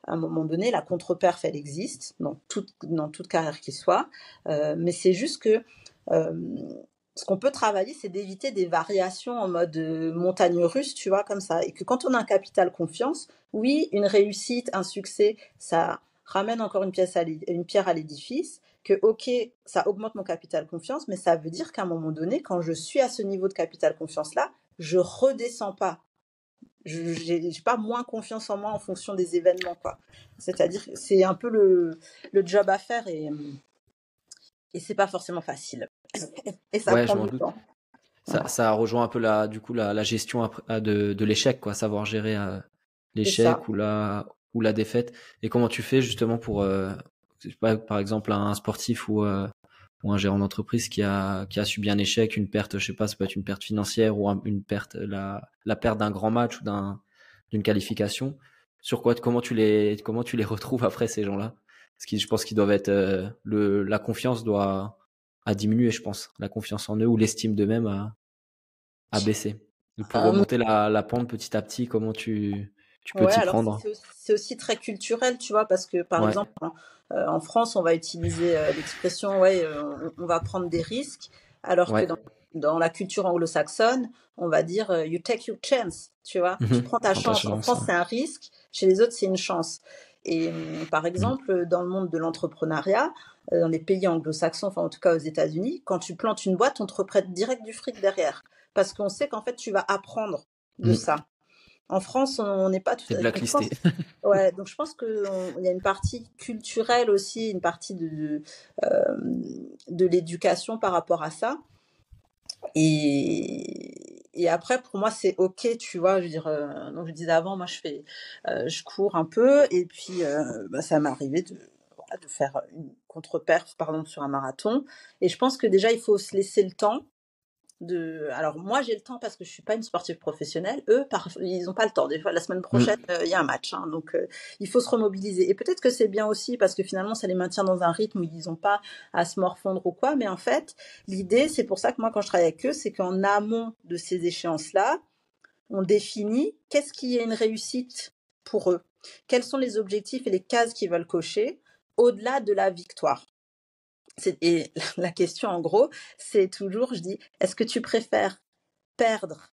à un moment donné, la contre-perf, elle existe dans toute carrière qui soit. Mais c'est juste que ce qu'on peut travailler, c'est d'éviter des variations en mode montagne russe, tu vois, comme ça. Et que quand on a un capital confiance, oui, une réussite, un succès, ça ramène encore une pierre à l'édifice, que ok, ça augmente mon capital confiance, mais ça veut dire qu'à un moment donné, quand je suis à ce niveau de capital confiance-là, je redescends pas. j'ai pas moins confiance en moi en fonction des événements, quoi. C'est-à-dire que c'est un peu le job à faire et c'est pas forcément facile. Et ça Ouais, prend je m'en du doute. temps. Voilà, Ça rejoint un peu la gestion de l'échec, quoi, savoir gérer c'est ça. l'échec ou la défaite. Et comment tu fais justement pour, je sais pas, par exemple, un sportif ou un gérant d'entreprise qui a subi un échec, une perte, je sais pas, ça peut être une perte financière ou une perte, la perte d'un grand match ou d'une qualification. Comment tu les retrouves après ces gens-là? Parce que je pense qu'ils doivent être, la confiance a diminué, je pense, la confiance en eux ou l'estime d'eux-mêmes à baisser. Et pour Euh, remonter la pente petit à petit, comment tu peux Ouais, t'y alors prendre? c'est aussi très culturel, tu vois, parce que par Ouais, exemple, en France, on va utiliser l'expression, ouais, on va prendre des risques, alors que ouais. dans la culture anglo-saxonne, on va dire you take your chance, tu vois, tu Mhm. prends ta Prends ta chance. En chance. France, Ouais. c'est un risque, chez les autres, c'est une chance. Et par Mhm. exemple, dans le monde de l'entrepreneuriat, dans les pays anglo-saxons, enfin en tout cas aux États-Unis, quand tu plantes une boîte, on te reprête direct du fric derrière, parce qu'on sait qu'en fait, tu vas apprendre de Mhm. ça. En France, on n'est pas tout T'es à fait. Donc, je blacklisté. pense, ouais, donc je pense qu'il y a une partie culturelle aussi, une partie euh, de l'éducation par rapport à ça. Et après, pour moi, c'est OK, tu vois. Je veux dire, donc je disais avant, moi, je cours un peu, et puis ça m'est arrivé voilà, de faire une contre-perf, pardon, sur un marathon. Et je pense que déjà, il faut se laisser le temps alors moi j'ai le temps parce que je suis pas une sportive professionnelle. Eux, ils ont pas le temps. Des fois la semaine prochaine, Mhm. il y a un match, hein. Donc il faut se remobiliser. Et peut-être que c'est bien aussi parce que finalement ça les maintient dans un rythme où ils ont pas à se morfondre ou quoi. Mais en fait, l'idée, c'est pour ça que moi quand je travaille avec eux, c'est qu'en amont de ces échéances-là, on définit qu'est-ce qui est une réussite pour eux. Quels sont les objectifs et les cases qu'ils veulent cocher au-delà de la victoire. Et la question, en gros, c'est toujours, je dis, est-ce que tu préfères perdre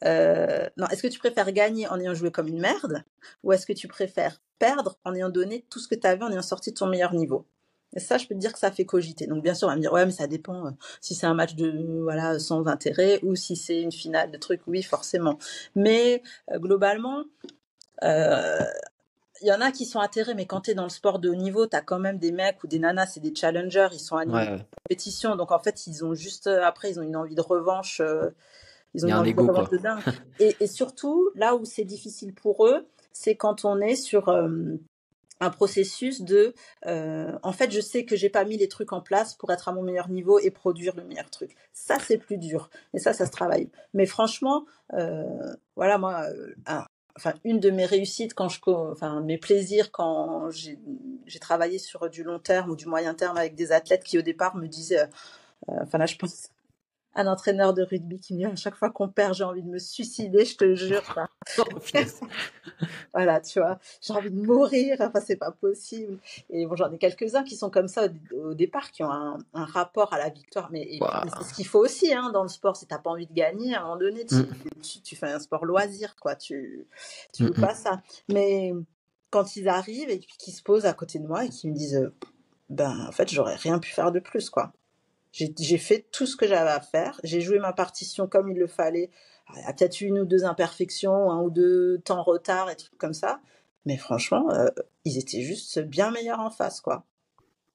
non, est-ce que tu préfères gagner en ayant joué comme une merde, ou est-ce que tu préfères perdre en ayant donné tout ce que tu avais, en ayant sorti de ton meilleur niveau? Et ça, je peux te dire que ça fait cogiter. Donc, bien sûr, on va me dire, ouais, mais ça dépend si c'est un match voilà, sans intérêt ou si c'est une finale de trucs. Oui, forcément. Mais globalement, euh, il y en a qui sont atterrés, mais quand tu es dans le sport de haut niveau, tu as quand même des mecs ou des nanas, c'est des challengers, ils sont animés Ouais, de ouais. compétition. Donc, en fait, ils ont juste, après, ils ont une envie de revanche. Ils Il ont y a une un envie de ego, revanche quoi. de dingue. Et surtout, là où c'est difficile pour eux, c'est quand on est sur un processus en fait, je sais que j'ai pas mis les trucs en place pour être à mon meilleur niveau et produire le meilleur truc. Ça, c'est plus dur. Et ça se travaille. Mais franchement, voilà, moi, enfin, une de mes réussites enfin, mes plaisirs quand j'ai travaillé sur du long terme ou du moyen terme avec des athlètes qui au départ me disaient, enfin là, je pense un entraîneur de rugby qui me dit à chaque fois qu'on perd, j'ai envie de me suicider, je te jure, quoi. Oh, punaise. Voilà, tu vois, j'ai envie de mourir, enfin, c'est pas possible. Et bon, j'en ai quelques-uns qui sont comme ça au départ, qui ont un rapport à la victoire. Mais c'est ce Waouh. qu'il faut aussi hein, dans le sport. Si t'as pas envie de gagner, à un moment donné, Mhm. tu fais un sport loisir, quoi. Tu joues pas Mhm. ça. Mais quand ils arrivent et puis qu'ils se posent à côté de moi et qu'ils me disent, ben, en fait, j'aurais rien pu faire de plus, quoi. J'ai fait tout ce que j'avais à faire. J'ai joué ma partition comme il le fallait. Il y a peut-être eu une ou deux imperfections, un ou deux temps retard et trucs comme ça. Mais franchement, ils étaient juste bien meilleurs en face, quoi.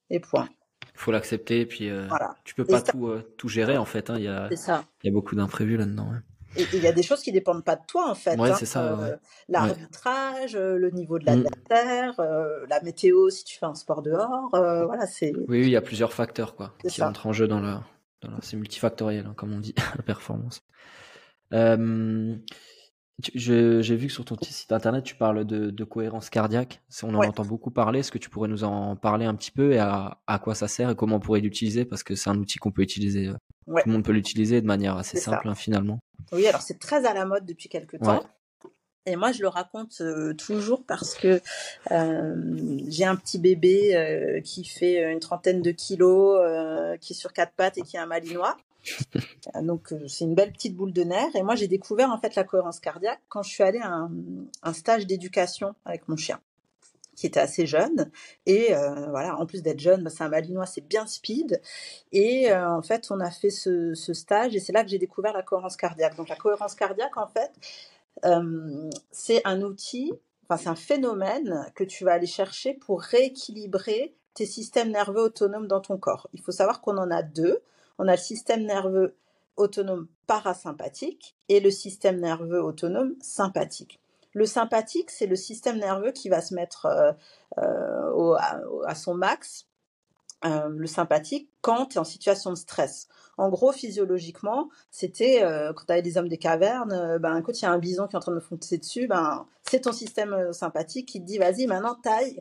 Et point. Faut l'accepter, et puis Voilà. tu peux Et pas ça, tout gérer, en fait, hein. c'est ça. Il y a beaucoup d'imprévus là-dedans. Ouais, Et il y a des choses qui dépendent pas de toi, en fait, ouais, hein. c'est ça. Ouais. Ouais. L'arbitrage, le niveau de Mhm. l'adversaire, la météo si tu fais un sport dehors. Voilà, Oui, oui, il y a plusieurs facteurs, quoi, c'est qui ça. entrent en jeu c'est multifactoriel, hein, comme on dit, la performance. Euh, j'ai vu que sur ton petit site internet, tu parles de cohérence cardiaque. On en Ouais, entend beaucoup parler. Est-ce que tu pourrais nous en parler un petit peu et à quoi ça sert et comment on pourrait l'utiliser? Parce que c'est un outil qu'on peut utiliser, ouais, tout le monde peut l'utiliser de manière assez c'est ça. simple, hein, finalement. Oui, alors c'est très à la mode depuis quelque Ouais. temps. Et moi, je le raconte toujours parce que j'ai un petit bébé qui fait une trentaine de kilos, qui est sur quatre pattes et qui est un malinois. Donc, c'est une belle petite boule de nerfs. Et moi, j'ai découvert en fait la cohérence cardiaque quand je suis allée à un stage d'éducation avec mon chien, qui était assez jeune. Et voilà, en plus d'être jeune, bah, c'est un malinois, c'est bien speed. Et en fait, on a fait ce stage et c'est là que j'ai découvert la cohérence cardiaque. Donc, la cohérence cardiaque, en fait, c'est un outil, enfin c'est un phénomène que tu vas aller chercher pour rééquilibrer tes systèmes nerveux autonomes dans ton corps. Il faut savoir qu'on en a deux. On a le système nerveux autonome parasympathique et le système nerveux autonome sympathique. Le sympathique, c'est le système nerveux qui va se mettre à son max, le sympathique, quand tu es en situation de stress. En gros, physiologiquement, c'était quand tu avais les hommes des cavernes, quand il y a un bison qui est en train de me foncer dessus, c'est ton système sympathique qui te dit vas-y, maintenant taille,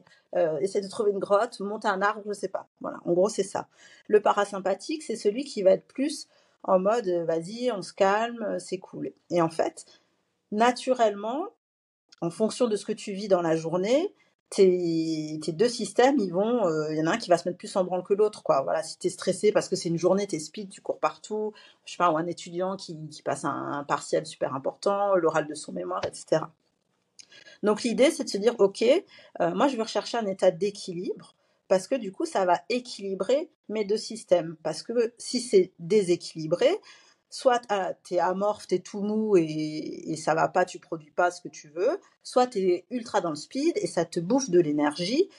essaie de trouver une grotte, monte un arbre, je sais pas. Voilà, en gros, c'est ça. Le parasympathique, c'est celui qui va être plus en mode vas-y, on se calme, c'est cool. Et en fait, naturellement, en fonction de ce que tu vis dans la journée, tes deux systèmes, il y en a un qui va se mettre plus en branle que l'autre, quoi. Voilà, si t'es stressé parce que c'est une journée, t'es speed, tu cours partout, je sais pas, ou un étudiant qui passe un partiel super important, l'oral de son mémoire, etc. Donc l'idée, c'est de se dire, ok, moi je veux rechercher un état d'équilibre, parce que du coup, ça va équilibrer mes deux systèmes. Parce que si c'est déséquilibré, soit t'es amorphe, t'es tout mou et ça va pas, tu produis pas ce que tu veux, soit t'es ultra dans le speed et ça te bouffe de l'énergie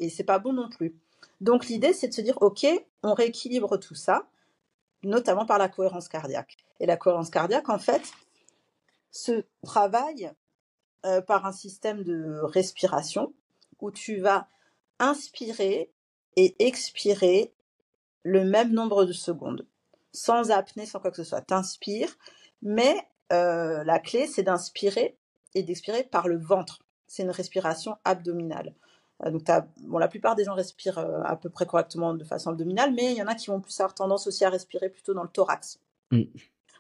et c'est pas bon non plus. Donc l'idée, c'est de se dire, ok, on rééquilibre tout ça, notamment par la cohérence cardiaque. Et la cohérence cardiaque, en fait, se travaille par un système de respiration où tu vas inspirer et expirer le même nombre de secondes, sans apnée, sans quoi que ce soit. T'inspires, mais la clé, c'est d'inspirer et d'expirer par le ventre. C'est une respiration abdominale. Donc la plupart des gens respirent à peu près correctement de façon abdominale, mais il y en a qui vont plus avoir tendance aussi à respirer plutôt dans le thorax.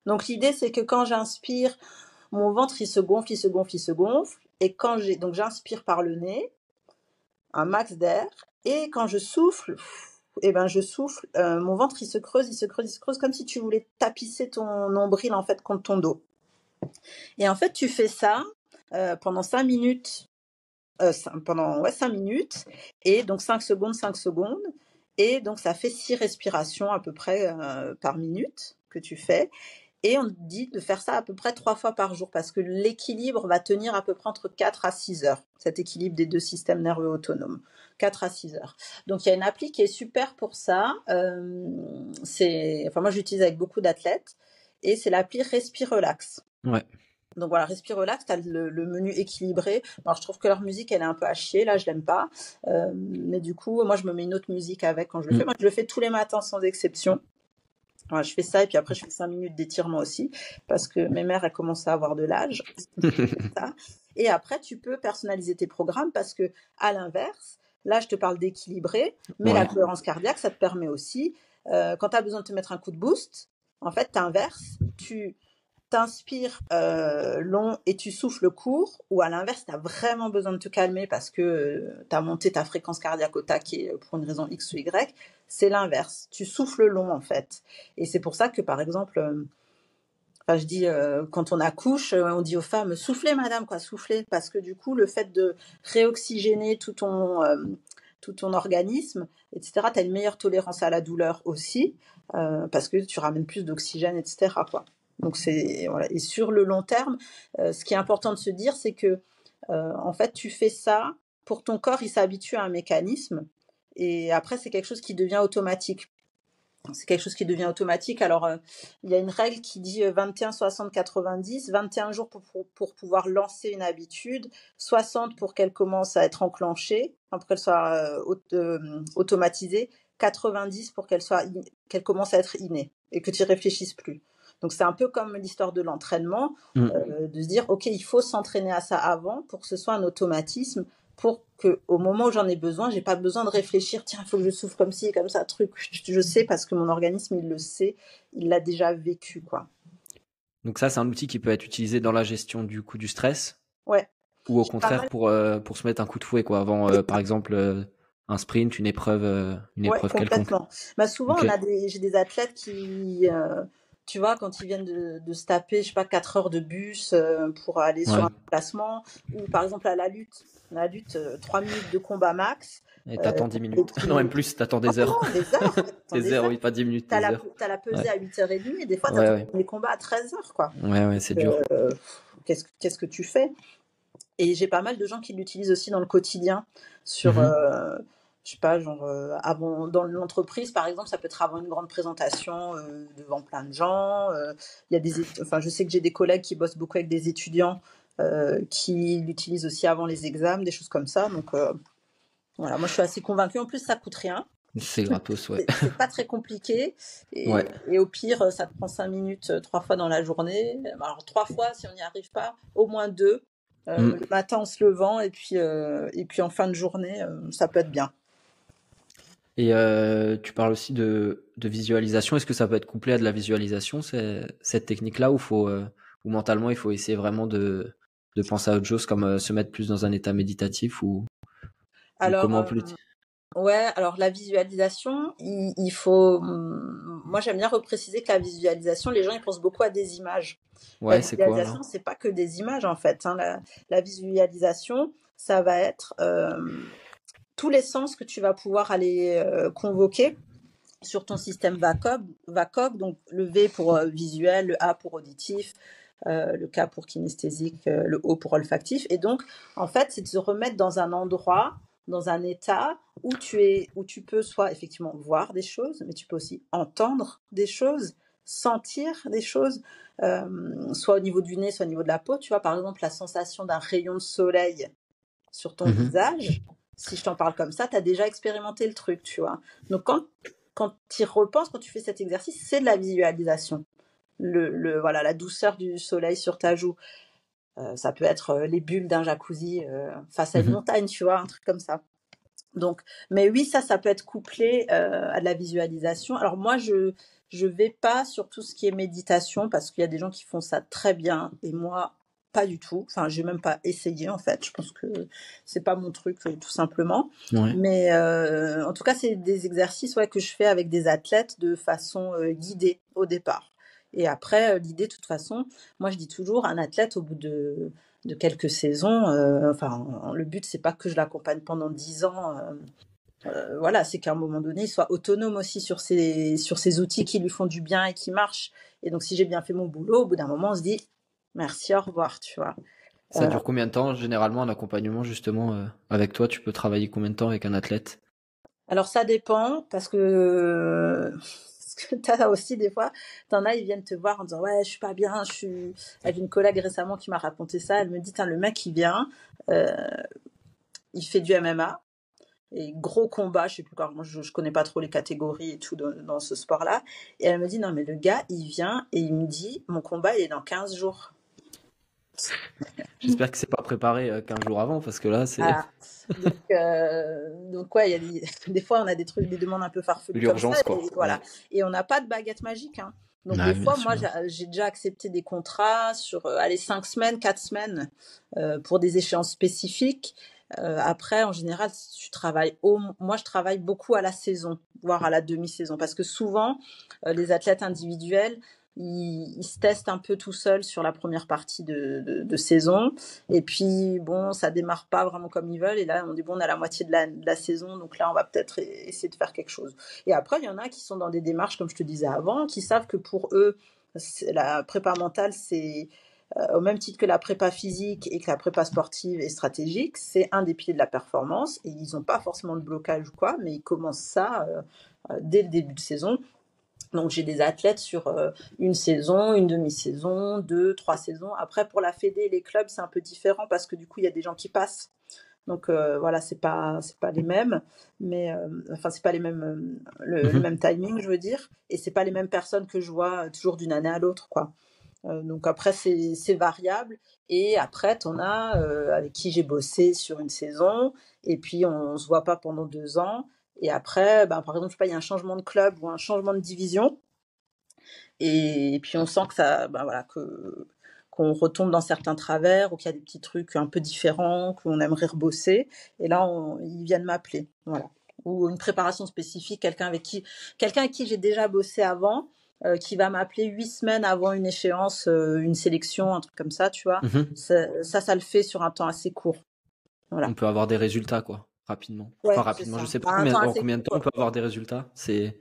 Donc l'idée, c'est que quand j'inspire, mon ventre, il se gonfle, il se gonfle, il se gonfle. Et donc j'inspire par le nez, un max d'air. Et quand je souffle, je souffle, mon ventre, il se creuse, il se creuse, il se creuse, comme si tu voulais tapisser ton nombril, en fait, contre ton dos. Et en fait, tu fais ça pendant 5 minutes. 5 minutes. Et donc 5 secondes, 5 secondes. Et donc, ça fait 6 respirations à peu près par minute que tu fais. Et on dit de faire ça à peu près 3 fois par jour parce que l'équilibre va tenir à peu près entre 4 à 6 heures, cet équilibre des deux systèmes nerveux autonomes. 4 à 6 heures. Donc, il y a une appli qui est super pour ça. Moi, j'utilise avec beaucoup d'athlètes et c'est l'appli Respire Relax. Ouais. Donc voilà, Respire Relax, tu as le menu équilibré. Alors, je trouve que leur musique, elle est un peu à chier. Là, je l'aime pas. Mais du coup, moi, je me mets une autre musique avec quand je le fais. Moi, je le fais tous les matins sans exception. Voilà, je fais ça et puis après je fais 5 minutes d'étirement aussi parce que mes mères elles commencent à avoir de l'âge. Et après tu peux personnaliser tes programmes parce que à l'inverse, là je te parle d'équilibrer, mais la cohérence cardiaque ça te permet aussi quand tu as besoin de te mettre un coup de boost, en fait tu inverses, tu t'inspires long et tu souffles court, ou à l'inverse, tu as vraiment besoin de te calmer parce que tu as monté ta fréquence cardiaque au taquet pour une raison X ou Y, c'est l'inverse. Tu souffles long, en fait. Et c'est pour ça que, par exemple, je dis, quand on accouche, on dit aux femmes, soufflez, madame, quoi, soufflez. Parce que du coup, le fait de réoxygéner tout ton organisme, etc., tu as une meilleure tolérance à la douleur aussi, parce que tu ramènes plus d'oxygène, etc., quoi. Donc voilà. Et sur le long terme, ce qui est important de se dire, c'est que en fait, tu fais ça pour ton corps, il s'habitue à un mécanisme, et après, c'est quelque chose qui devient automatique. C'est quelque chose qui devient automatique. Alors, il y a une règle qui dit 21, 60, 90, 21 jours pour pouvoir lancer une habitude, 60 pour qu'elle commence à être enclenchée, pour qu'elle soit automatisée, 90 pour qu'elle commence à être innée et que tu n'y réfléchisses plus. Donc, c'est un peu comme l'histoire de l'entraînement, de se dire, OK, il faut s'entraîner à ça avant pour que ce soit un automatisme, pour qu'au moment où j'en ai besoin, j'ai pas besoin de réfléchir, tiens, il faut que je souffle comme ci, comme ça, truc. Je sais parce que mon organisme, il le sait, il l'a déjà vécu, quoi. Donc ça, c'est un outil qui peut être utilisé dans la gestion du coup du stress. Ouais. Ou au contraire pour se mettre un coup de fouet, quoi, avant, par exemple, un sprint, une épreuve quelconque. Souvent, j'ai des athlètes qui, tu vois, quand ils viennent de se taper, je sais pas, 4 heures de bus pour aller sur un placement, ou par exemple à la lutte, 3 minutes de combat max. Et t'attends 10 minutes. Non, même plus, t'attends des heures. Non, des heures. Des heures, oui, pas 10 minutes, t'as la pesée à 8h30 et des fois, t'as les combats à 13h, quoi. Ouais, c'est dur. qu'est-ce que tu fais. Et j'ai pas mal de gens qui l'utilisent aussi dans le quotidien, sur, Mhm. je sais pas, genre, dans l'entreprise, par exemple, ça peut être avant une grande présentation devant plein de gens. Il y a enfin, je sais que j'ai des collègues qui bossent beaucoup avec des étudiants qui l'utilisent aussi avant les examens, des choses comme ça. Donc voilà, moi je suis assez convaincue. En plus, ça coûte rien. C'est gratos, ouais. C'est pas très compliqué. Ouais. Et au pire, ça te prend 5 minutes 3 fois dans la journée. Alors 3 fois, si on n'y arrive pas, au moins 2. Mm. Le matin en se levant et puis en fin de journée, ça peut être bien. Et tu parles aussi de visualisation. Est-ce que ça peut être couplé à de la visualisation, cette technique-là, ou mentalement, il faut essayer vraiment de penser à autre chose, comme se mettre plus dans un état méditatif, ou Alors, comment plus? ouais, alors la visualisation, il faut. Moi, j'aime bien repréciser que la visualisation, les gens, ils pensent beaucoup à des images. La Ouais, c'est quoi alors? visualisation, c'est pas que des images, en fait, hein. La visualisation, ça va être tous les sens que tu vas pouvoir aller convoquer sur ton système VACOG, donc le V pour visuel, le A pour auditif, le K pour kinesthésique, le O pour olfactif. Et donc, en fait, c'est de se remettre dans un endroit, dans un état où tu peux soit effectivement voir des choses, mais tu peux aussi entendre des choses, sentir des choses, soit au niveau du nez, soit au niveau de la peau. Tu vois, par exemple, la sensation d'un rayon de soleil sur ton Mhm. visage. Si je t'en parle comme ça, tu as déjà expérimenté le truc, tu vois. Donc, quand tu y repenses, quand tu fais cet exercice, c'est de la visualisation. Voilà, la douceur du soleil sur ta joue. Ça peut être les bulles d'un jacuzzi face à une Mhm. montagne, tu vois, un truc comme ça. Donc, mais oui, ça peut être couplé à de la visualisation. Alors moi, je vais pas sur tout ce qui est méditation parce qu'il y a des gens qui font ça très bien et moi, pas du tout. Enfin, j'ai même pas essayé en fait. Je pense que c'est pas mon truc tout simplement. Ouais. Mais en tout cas, c'est des exercices que je fais avec des athlètes de façon guidée au départ. Et après, l'idée, de toute façon, moi je dis toujours, un athlète au bout de quelques saisons, enfin, le but c'est pas que je l'accompagne pendant 10 ans. Voilà, c'est qu'à un moment donné, il soit autonome aussi sur ces outils qui lui font du bien et qui marchent. Et donc, si j'ai bien fait mon boulot, au bout d'un moment, on se dit merci, au revoir, tu vois. Ça dure combien de temps, généralement, un accompagnement, justement, avec toi? Tu peux travailler combien de temps avec un athlète? Alors, ça dépend parce que t'as aussi des fois, t'en as, ils viennent te voir en disant ouais, je suis pas bien, je suis avec une collègue récemment qui m'a raconté ça. Elle me dit, le mec, il vient, il fait du MMA. Et gros combat, je sais plus quoi, moi je connais pas trop les catégories et tout dans ce sport-là. Et elle me dit, non mais le gars, il vient et il me dit, mon combat il est dans 15 jours. J'espère que c'est pas préparé 15 jours avant, parce que là, c'est Ah. Donc ouais, il y a des fois on a des demandes un peu farfelues comme ça, l'urgence, quoi. et voilà. Ouais. Et on n'a pas de baguette magique, hein. Donc Ouais, des bien fois, moi sûr. j'ai déjà accepté des contrats sur 5 semaines, 4 semaines pour des échéances spécifiques. Après, en général, moi je travaille beaucoup à la saison, voire à la demi-saison, parce que souvent les athlètes individuels, ils se testent un peu tout seuls sur la première partie de saison. Et puis, bon, ça démarre pas vraiment comme ils veulent. Et là, on dit, bon, on a la moitié de la saison. Donc là, on va peut-être essayer de faire quelque chose. Et après, il y en a qui sont dans des démarches, comme je te disais avant, qui savent que pour eux, la prépa mentale, c'est au même titre que la prépa physique et que la prépa sportive et stratégique, c'est un des piliers de la performance. Et ils n'ont pas forcément de blocage ou quoi, mais ils commencent ça dès le début de saison. Donc j'ai des athlètes sur une saison, une demi-saison, 2, 3 saisons. Après, pour la fédé et les clubs, c'est un peu différent parce que du coup, il y a des gens qui passent. Donc voilà, c'est pas les mêmes, mais enfin c'est pas les mêmes le même timing, je veux dire, et c'est pas les mêmes personnes que je vois toujours d'une année à l'autre, quoi. Donc après c'est variable, et après t'en as avec qui j'ai bossé sur une saison, et puis on se voit pas pendant 2 ans. Et après, par exemple, je sais pas, il y a un changement de club ou un changement de division, et puis on sent que ça, voilà, qu'on retombe dans certains travers, ou qu'il y a des petits trucs un peu différents qu'on aimerait rebosser. Et là, ils viennent m'appeler, voilà. Ou une préparation spécifique, quelqu'un avec qui j'ai déjà bossé avant, qui va m'appeler 8 semaines avant une échéance, une sélection, un truc comme ça, tu vois. Mhm. Ça le fait sur un temps assez court. Voilà. On peut avoir des résultats, quoi, rapidement. Enfin, Ouais, c'est rapidement, je ça. sais pas Un temps en assez combien de temps on court. peut avoir des résultats. C'est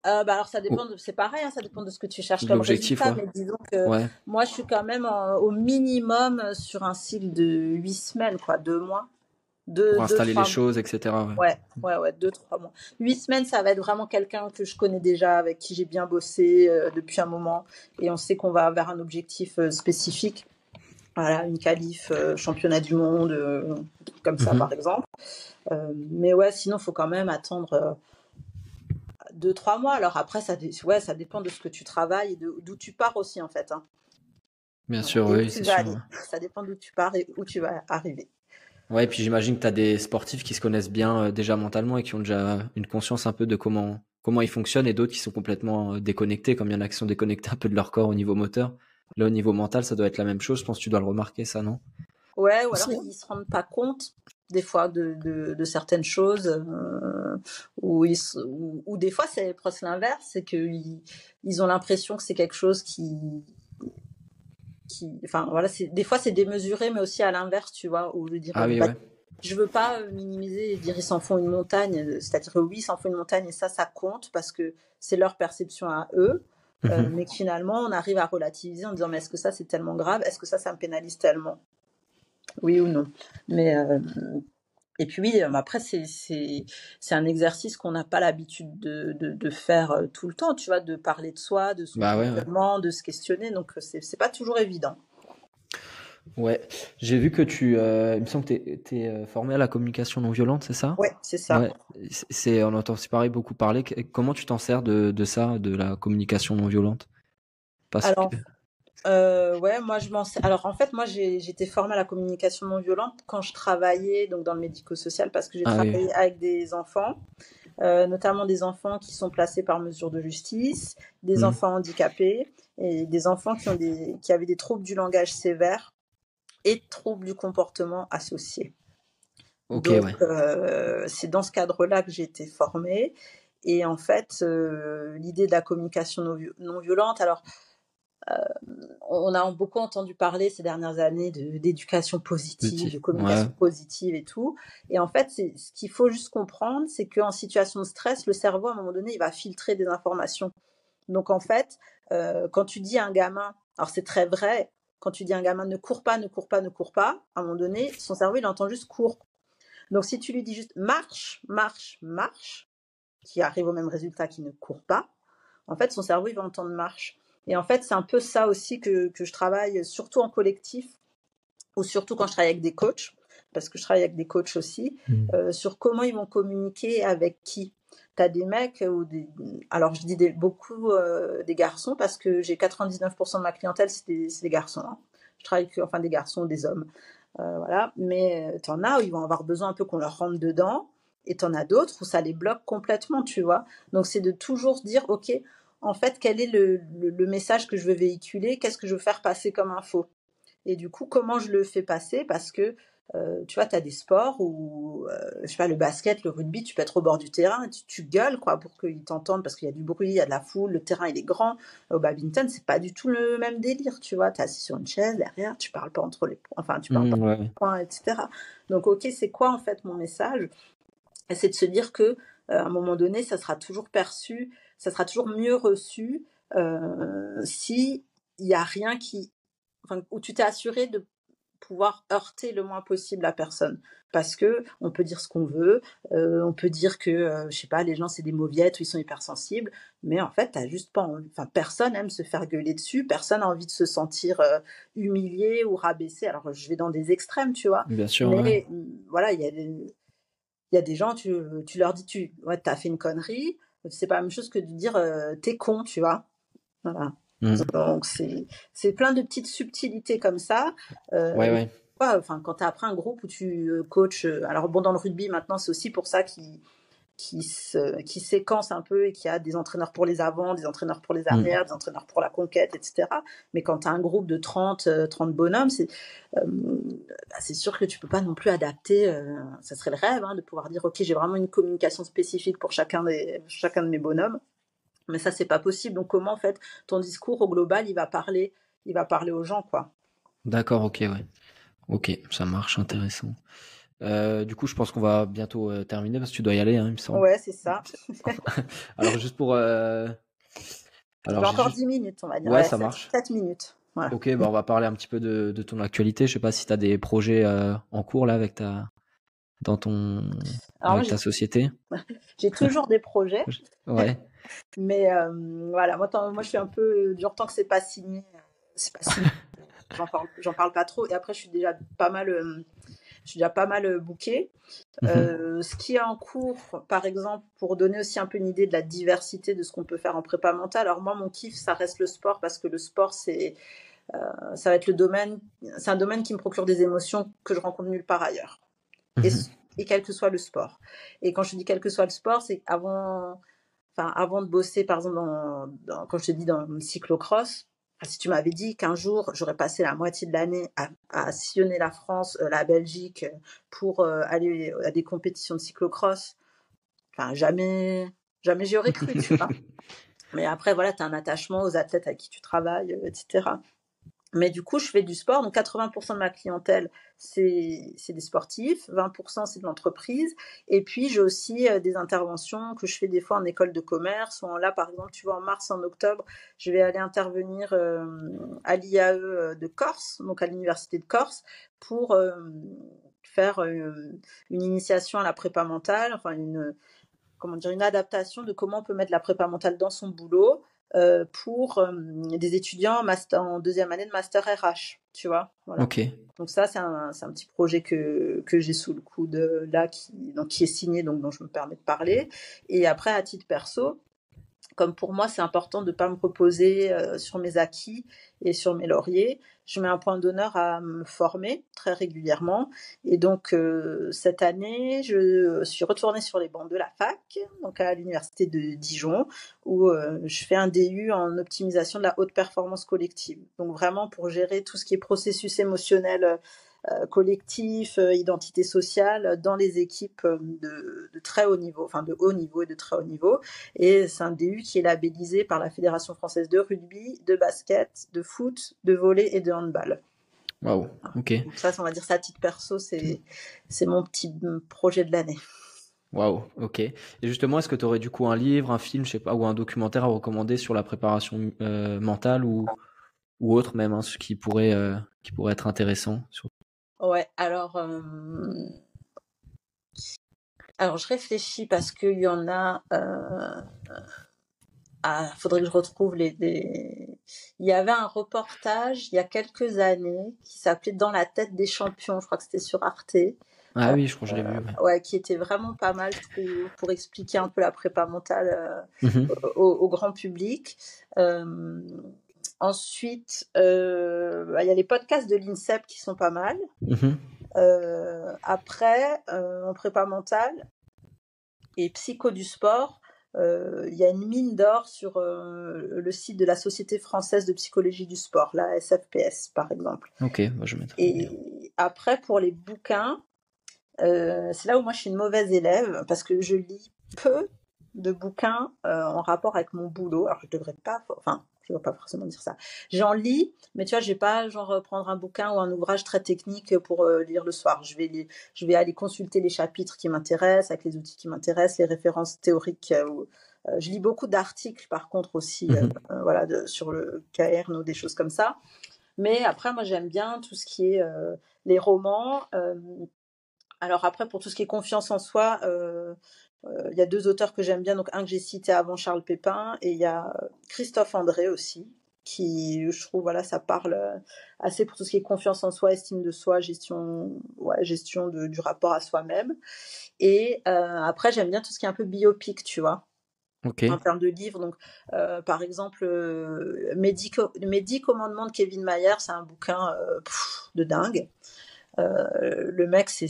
Alors ça dépend Oh, c'est pareil, hein, ça dépend de ce que tu cherches de comme l'objectif, résultat, ouais. mais disons que Ouais. moi je suis quand même au minimum sur un cycle de 8 semaines, quoi, 2 mois, Pour deux, installer les 3 mois. choses, etc. Ouais. Ouais, 2, 3 mois. 8 semaines, ça va être vraiment quelqu'un que je connais déjà, avec qui j'ai bien bossé depuis un moment, et on sait qu'on va vers un objectif spécifique. Voilà, une qualif, championnat du monde, comme ça par Mhm. exemple. Mais ouais, sinon, faut quand même attendre 2, 3 mois. Alors après, ouais, ça dépend de ce que tu travailles et d'où tu pars aussi, en fait, hein. Bien Voilà. sûr, Et où oui, tu c'est vas sûr. aller. Ça dépend d'où tu pars et où tu vas arriver. Ouais, et puis j'imagine que tu as des sportifs qui se connaissent bien déjà mentalement et qui ont déjà une conscience un peu de comment ils fonctionnent et d'autres qui sont complètement déconnectés, comme il y en a qui sont déconnectés un peu de leur corps au niveau moteur. Là, au niveau mental, ça doit être la même chose. Je pense que tu dois le remarquer, ça, non? Ouais, ou alors Aussi, hein. ils se rendent pas compte des fois de certaines choses, ou des fois c'est presque l'inverse, c'est qu'ils ont l'impression que c'est quelque chose enfin voilà, des fois c'est démesuré, mais aussi à l'inverse, tu vois, où je veux dire, Ah oui, bah, ouais. je veux pas minimiser et dire ils s'en font une montagne, c'est-à-dire que oui, ils s'en font une montagne et ça compte parce que c'est leur perception à eux, Mhm. mais que finalement on arrive à relativiser en disant mais est-ce que ça c'est tellement grave, est-ce que ça me pénalise tellement, oui ou non, mais et puis oui, après c'est un exercice qu'on n'a pas l'habitude de faire tout le temps, tu vois, de parler de soi, de son Bah ouais, ouais. fonctionnement, de se questionner, donc c'est pas toujours évident. Ouais. J'ai vu que il me semble que tu es formé à la communication non violente, c'est ça? Ouais, c'est ça. Ouais. On entend aussi pareil beaucoup parler. Comment tu t'en sers de ça, de la communication non violente? Parce que. Alors, ouais, moi je m'en sais. Alors en fait, moi j'étais formée à la communication non violente quand je travaillais donc dans le médico-social, parce que j'ai Ah oui. travaillé avec des enfants, notamment des enfants qui sont placés par mesure de justice, des Hmm. enfants handicapés et des enfants qui avaient des troubles du langage sévères et troubles du comportement associés. Ok, Donc ouais. c'est dans ce cadre-là que j'ai été formée. Et en fait, l'idée de la communication non violente, alors on a beaucoup entendu parler ces dernières années d'éducation positive, de Petit. Ouais. communication positive et tout. Et en fait, ce qu'il faut juste comprendre, c'est qu'en situation de stress, le cerveau, à un moment donné, il va filtrer des informations. Donc en fait, quand tu dis à un gamin, alors c'est très vrai, quand tu dis à un gamin ne cours pas, ne cours pas, ne cours pas, à un moment donné, son cerveau, il entend juste cours. Donc si tu lui dis juste marche, marche, marche, qui arrive au même résultat qu'il ne court pas, en fait, son cerveau, il va entendre marche. Et en fait, c'est un peu ça aussi que je travaille, surtout en collectif, ou surtout quand je travaille avec des coachs, parce que je travaille avec des coachs aussi, Hmm. sur comment ils vont communiquer avec qui. T'as des mecs alors je dis beaucoup des garçons, parce que j'ai 99% de ma clientèle, c'est des garçons, hein. Je travaille enfin des garçons, des hommes, voilà. Mais t'en as où ils vont avoir besoin un peu qu'on leur rentre dedans, et t'en as d'autres où ça les bloque complètement, tu vois. Donc c'est de toujours se dire, ok, en fait, quel est le message que je veux véhiculer, qu'est-ce que je veux faire passer comme info. Et du coup, comment je le fais passer? Parce que, tu vois, tu as des sports où, je sais pas, le basket, le rugby, tu peux être au bord du terrain et tu gueules, quoi, pour qu'ils t'entendent, parce qu'il y a du bruit, il y a de la foule, le terrain, il est grand. Au badminton, c'est pas du tout le même délire, tu vois. Tu es assis sur une chaise derrière, tu parles pas entre les points, enfin, tu parles pas Hmm, entre ouais. les points, etc. Donc, ok, c'est quoi, en fait, mon message? Et c'est de se dire que, à un moment donné, ça sera toujours perçu, ça sera toujours mieux reçu, si il y a rien enfin, où tu t'es assuré de pouvoir heurter le moins possible la personne, parce que on peut dire ce qu'on veut, on peut dire que je sais pas, les gens c'est des mauviettes ou ils sont hypersensibles, mais en fait t'as juste pas enfin, personne aime se faire gueuler dessus, personne a envie de se sentir humilié ou rabaissé. Alors je vais dans des extrêmes, tu vois, Bien sûr, ouais. mais voilà, il y a des gens, tu leur dis ouais, t'as fait une connerie, c'est pas la même chose que de dire t'es con, tu vois, voilà. Hmm. Donc c'est plein de petites subtilités comme ça. Ouais, Et ouais. enfin, quand tu as après un groupe où tu coaches, alors bon, dans le rugby maintenant, c'est aussi pour ça qui séquence un peu, et qu'il y a des entraîneurs pour les avants, des entraîneurs pour les Hmm. arrières, des entraîneurs pour la conquête, etc. Mais quand tu as un groupe de 30 bonhommes, c'est sûr que tu peux pas non plus adapter. Ça serait le rêve, hein, de pouvoir dire, ok, j'ai vraiment une communication spécifique pour chacun de mes bonhommes. Mais ça, c'est pas possible. Donc, comment, en fait, ton discours au global, il va parler aux gens, quoi. D'accord, ok, ouais. Ok, ça marche, intéressant. Du coup, je pense qu'on va bientôt terminer parce que tu dois y aller, hein, il me semble. Ouais, c'est ça. Alors, juste pour. Alors, J'ai j'ai encore juste. 10 minutes, on va dire. Ouais, Ouais, ça 7, marche. 7 minutes. Voilà. Ok, bah on va parler un petit peu de ton actualité. Je sais pas si tu as des projets en cours là dans ton, Alors moi, avec ta société. j'ai toujours des projets, Ouais. mais voilà, moi je suis un peu dur tant que c'est pas signé. J'en parle pas trop. Et après, je suis déjà pas mal bookée. Ce qui est en cours, par exemple, pour donner aussi un peu une idée de la diversité de ce qu'on peut faire en prépa mentale. Alors moi, mon kiff, ça reste le sport parce que le sport, ça va être c'est un domaine qui me procure des émotions que je rencontre nulle part ailleurs. Et, et quel que soit le sport. Et quand je dis quel que soit le sport, c'est avant de bosser, par exemple, quand je te dis dans le cyclocross, si tu m'avais dit qu'un jour, j'aurais passé la moitié de l'année à sillonner la France, la Belgique, pour aller à des compétitions de cyclocross, jamais j'y aurais cru, tu vois. Mais après, voilà, tu as un attachement aux athlètes avec qui tu travailles, etc. Mais du coup, je fais du sport. Donc, 80% de ma clientèle, c'est des sportifs. 20%, c'est de l'entreprise. Et puis, j'ai aussi des interventions que je fais des fois en école de commerce. Là, par exemple, tu vois, en mars, en octobre, je vais aller intervenir à l'IAE de Corse, donc à l'université de Corse, pour faire une initiation à la prépa mentale, enfin une adaptation de comment on peut mettre la prépa mentale dans son boulot pour des étudiants en deuxième année de master RH, tu vois. Voilà. Ok. Donc ça, c'est un petit projet que j'ai sous le coude là, qui est signé, donc dont je me permets de parler. Et après, à titre perso, comme pour moi, c'est important de ne pas me reposer sur mes acquis et sur mes lauriers, je mets un point d'honneur à me former très régulièrement. Et donc, cette année, je suis retournée sur les bancs de la fac, donc à l'université de Dijon, où je fais un DU en optimisation de la haute performance collective. Donc vraiment pour gérer tout ce qui est processus émotionnel collectif, identité sociale dans les équipes de très haut niveau, enfin de haut niveau et de très haut niveau. Et c'est un DU qui est labellisé par la Fédération française de rugby, de basket, de foot, de volley et de handball. Waouh. Ok. Donc ça, on va dire ça à titre perso, c'est mon petit projet de l'année. Waouh. Ok. Et justement, est-ce que tu aurais du coup un livre, un film, je sais pas, ou un documentaire à recommander sur la préparation mentale ou autre même, hein, ce qui pourrait être intéressant. Ouais, alors je réfléchis parce qu'il y en a. Faudrait que je retrouve Il y avait un reportage il y a quelques années qui s'appelait Dans la tête des champions. Je crois que c'était sur Arte. Ah oui, je crois que je l'ai vu. Ouais, qui était vraiment pas mal, je trouve, pour expliquer un peu la prépa mentale Mhm. au grand public. Ensuite, il y a les podcasts de l'INSEP qui sont pas mal. Mhm. Après, en prépa mentale et psycho du sport, il y a une mine d'or sur le site de la Société française de psychologie du sport, la SFPS par exemple. Ok, moi je mettrai. Et après, pour les bouquins, c'est là où moi je suis une mauvaise élève parce que je lis peu de bouquins en rapport avec mon boulot. Alors je devrais pas, enfin je ne vais pas forcément dire ça. J'en lis, mais tu vois, je vais pas genre prendre un bouquin ou un ouvrage très technique pour lire le soir. Je vais aller consulter les chapitres qui m'intéressent, avec les outils qui m'intéressent, les références théoriques. Je lis beaucoup d'articles par contre aussi, voilà, sur le Cairn ou des choses comme ça. Mais après, moi j'aime bien tout ce qui est les romans. Alors après, pour tout ce qui est confiance en soi, il y a 2 auteurs que j'aime bien, donc un que j'ai cité avant, Charles Pépin, et il y a Christophe André aussi, qui, je trouve, voilà, ça parle assez pour tout ce qui est confiance en soi, estime de soi, gestion du rapport à soi-même. Et après, j'aime bien tout ce qui est un peu biopic, tu vois, Ok. en termes de livres. Donc, par exemple, Mes 10 commandements de Kevin Mayer, c'est un bouquin de dingue. Le mec, c'est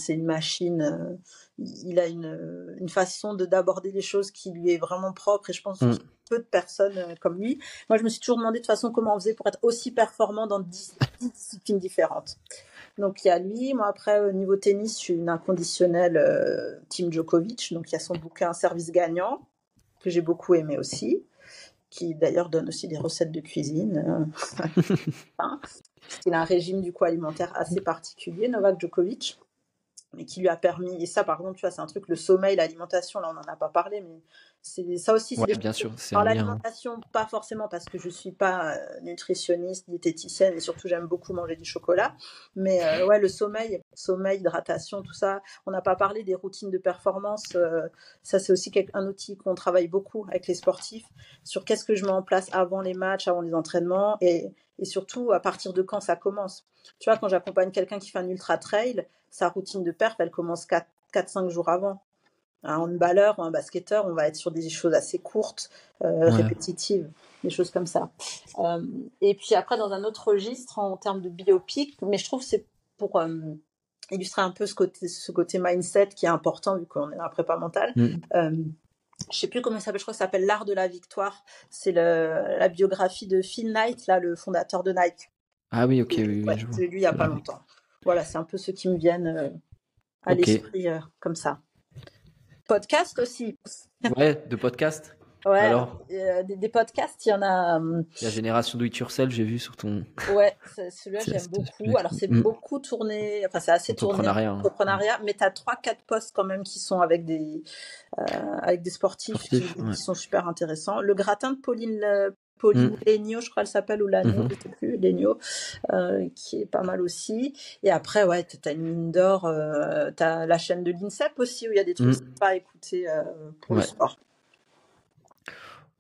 une machine. Il a une façon d'aborder les choses qui lui est vraiment propre, et je pense qu'il y a peu de personnes comme lui. Moi, je me suis toujours demandé de toute façon comment on faisait pour être aussi performant dans 10 disciplines différentes. Donc il y a lui. Moi après, au niveau tennis, je suis une inconditionnelle Team Djokovic. Donc il y a son bouquin Service gagnant que j'ai beaucoup aimé aussi. qui d'ailleurs donne aussi des recettes de cuisine. Hein. Il a un régime du coup alimentaire assez particulier, Novak Djokovic, mais qui lui a permis, et ça par contre, tu vois, c'est un truc, le sommeil, l'alimentation, là on n'en a pas parlé, mais ça aussi, c'est Ouais, des bien choses. sûr, c'est Alors un lien. l'alimentation, pas forcément parce que je suis pas nutritionniste, diététicienne, et surtout j'aime beaucoup manger du chocolat, mais ouais, le sommeil, hydratation, tout ça. On n'a pas parlé des routines de performance, ça c'est aussi un outil qu'on travaille beaucoup avec les sportifs, sur qu'est-ce que je mets en place avant les matchs, avant les entraînements, et surtout à partir de quand ça commence. Tu vois, quand j'accompagne quelqu'un qui fait un ultra trail, sa routine de perf, elle commence 4-5 jours avant. Un handballeur ou un basketteur, on va être sur des choses assez courtes, Ouais. répétitives, des choses comme ça. Et puis après, dans un autre registre, en termes de biopic, mais je trouve que c'est pour illustrer un peu ce côté mindset qui est important vu qu'on est dans la prépa mentale. Je sais plus comment il s'appelle, je crois que ça s'appelle L'Art de la Victoire. C'est la biographie de Phil Knight, là, le fondateur de Nike. Ah oui, ok, oui, Ouais, je vois. j'ai lu il y a pas longtemps. Voilà, c'est un peu ceux qui me viennent à l'esprit comme ça. Podcast aussi. Ouais, de podcast. Ouais, Alors, des podcasts, il y en a. il y a Génération Do It Yourself, j'ai vu sur ton Ouais, celui-là j'aime beaucoup. Alors c'est beaucoup tourné, enfin c'est assez tourné entrepreneuriat, mais tu as 3-4 posts quand même qui sont avec des sportifs qui sont super intéressants. Le gratin de Pauline Legnaud, je crois qu'elle s'appelle, ou Lagnaud, je sais plus, Legnaud, qui est pas mal aussi. Et après, ouais, t'as une mine d'or, t'as la chaîne de l'INSEP aussi, où il y a des trucs sympas à écouter pour le sport.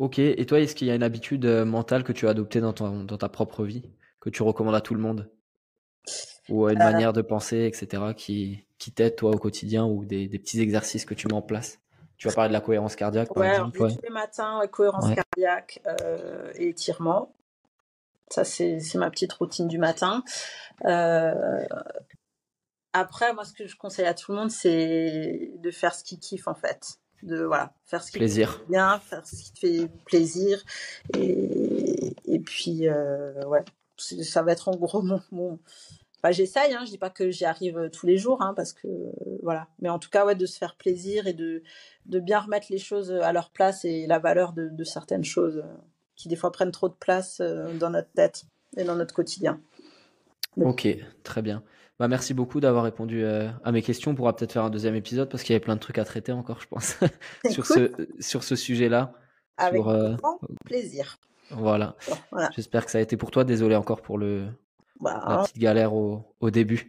Ok, et toi, est-ce qu'il y a une habitude mentale que tu as adoptée dans ta propre vie, que tu recommandes à tout le monde? Ou une manière de penser, etc., qui t'aide, toi, au quotidien, ou des petits exercices que tu mets en place? Tu vas parler de la cohérence cardiaque, par exemple. Ouais, tous les matins, cohérence cardiaque et étirement. Ça, c'est ma petite routine du matin. Après, moi, ce que je conseille à tout le monde, c'est de faire ce qu'il kiffe, en fait. Faire ce qui te fait bien, faire ce qui te fait plaisir. Et puis, ouais, ça va être en gros mon... Enfin, j'essaye, je dis pas que j'y arrive tous les jours, parce que voilà. Mais en tout cas, ouais, de se faire plaisir et de bien remettre les choses à leur place et la valeur de certaines choses qui des fois prennent trop de place dans notre tête et dans notre quotidien. Ok, très bien. Bah, merci beaucoup d'avoir répondu à mes questions. On pourra peut-être faire un deuxième épisode parce qu'il y avait plein de trucs à traiter encore, je pense, sur ce sujet-là. Avec grand plaisir. Voilà. J'espère que ça a été pour toi. Désolé encore pour la petite galère au début.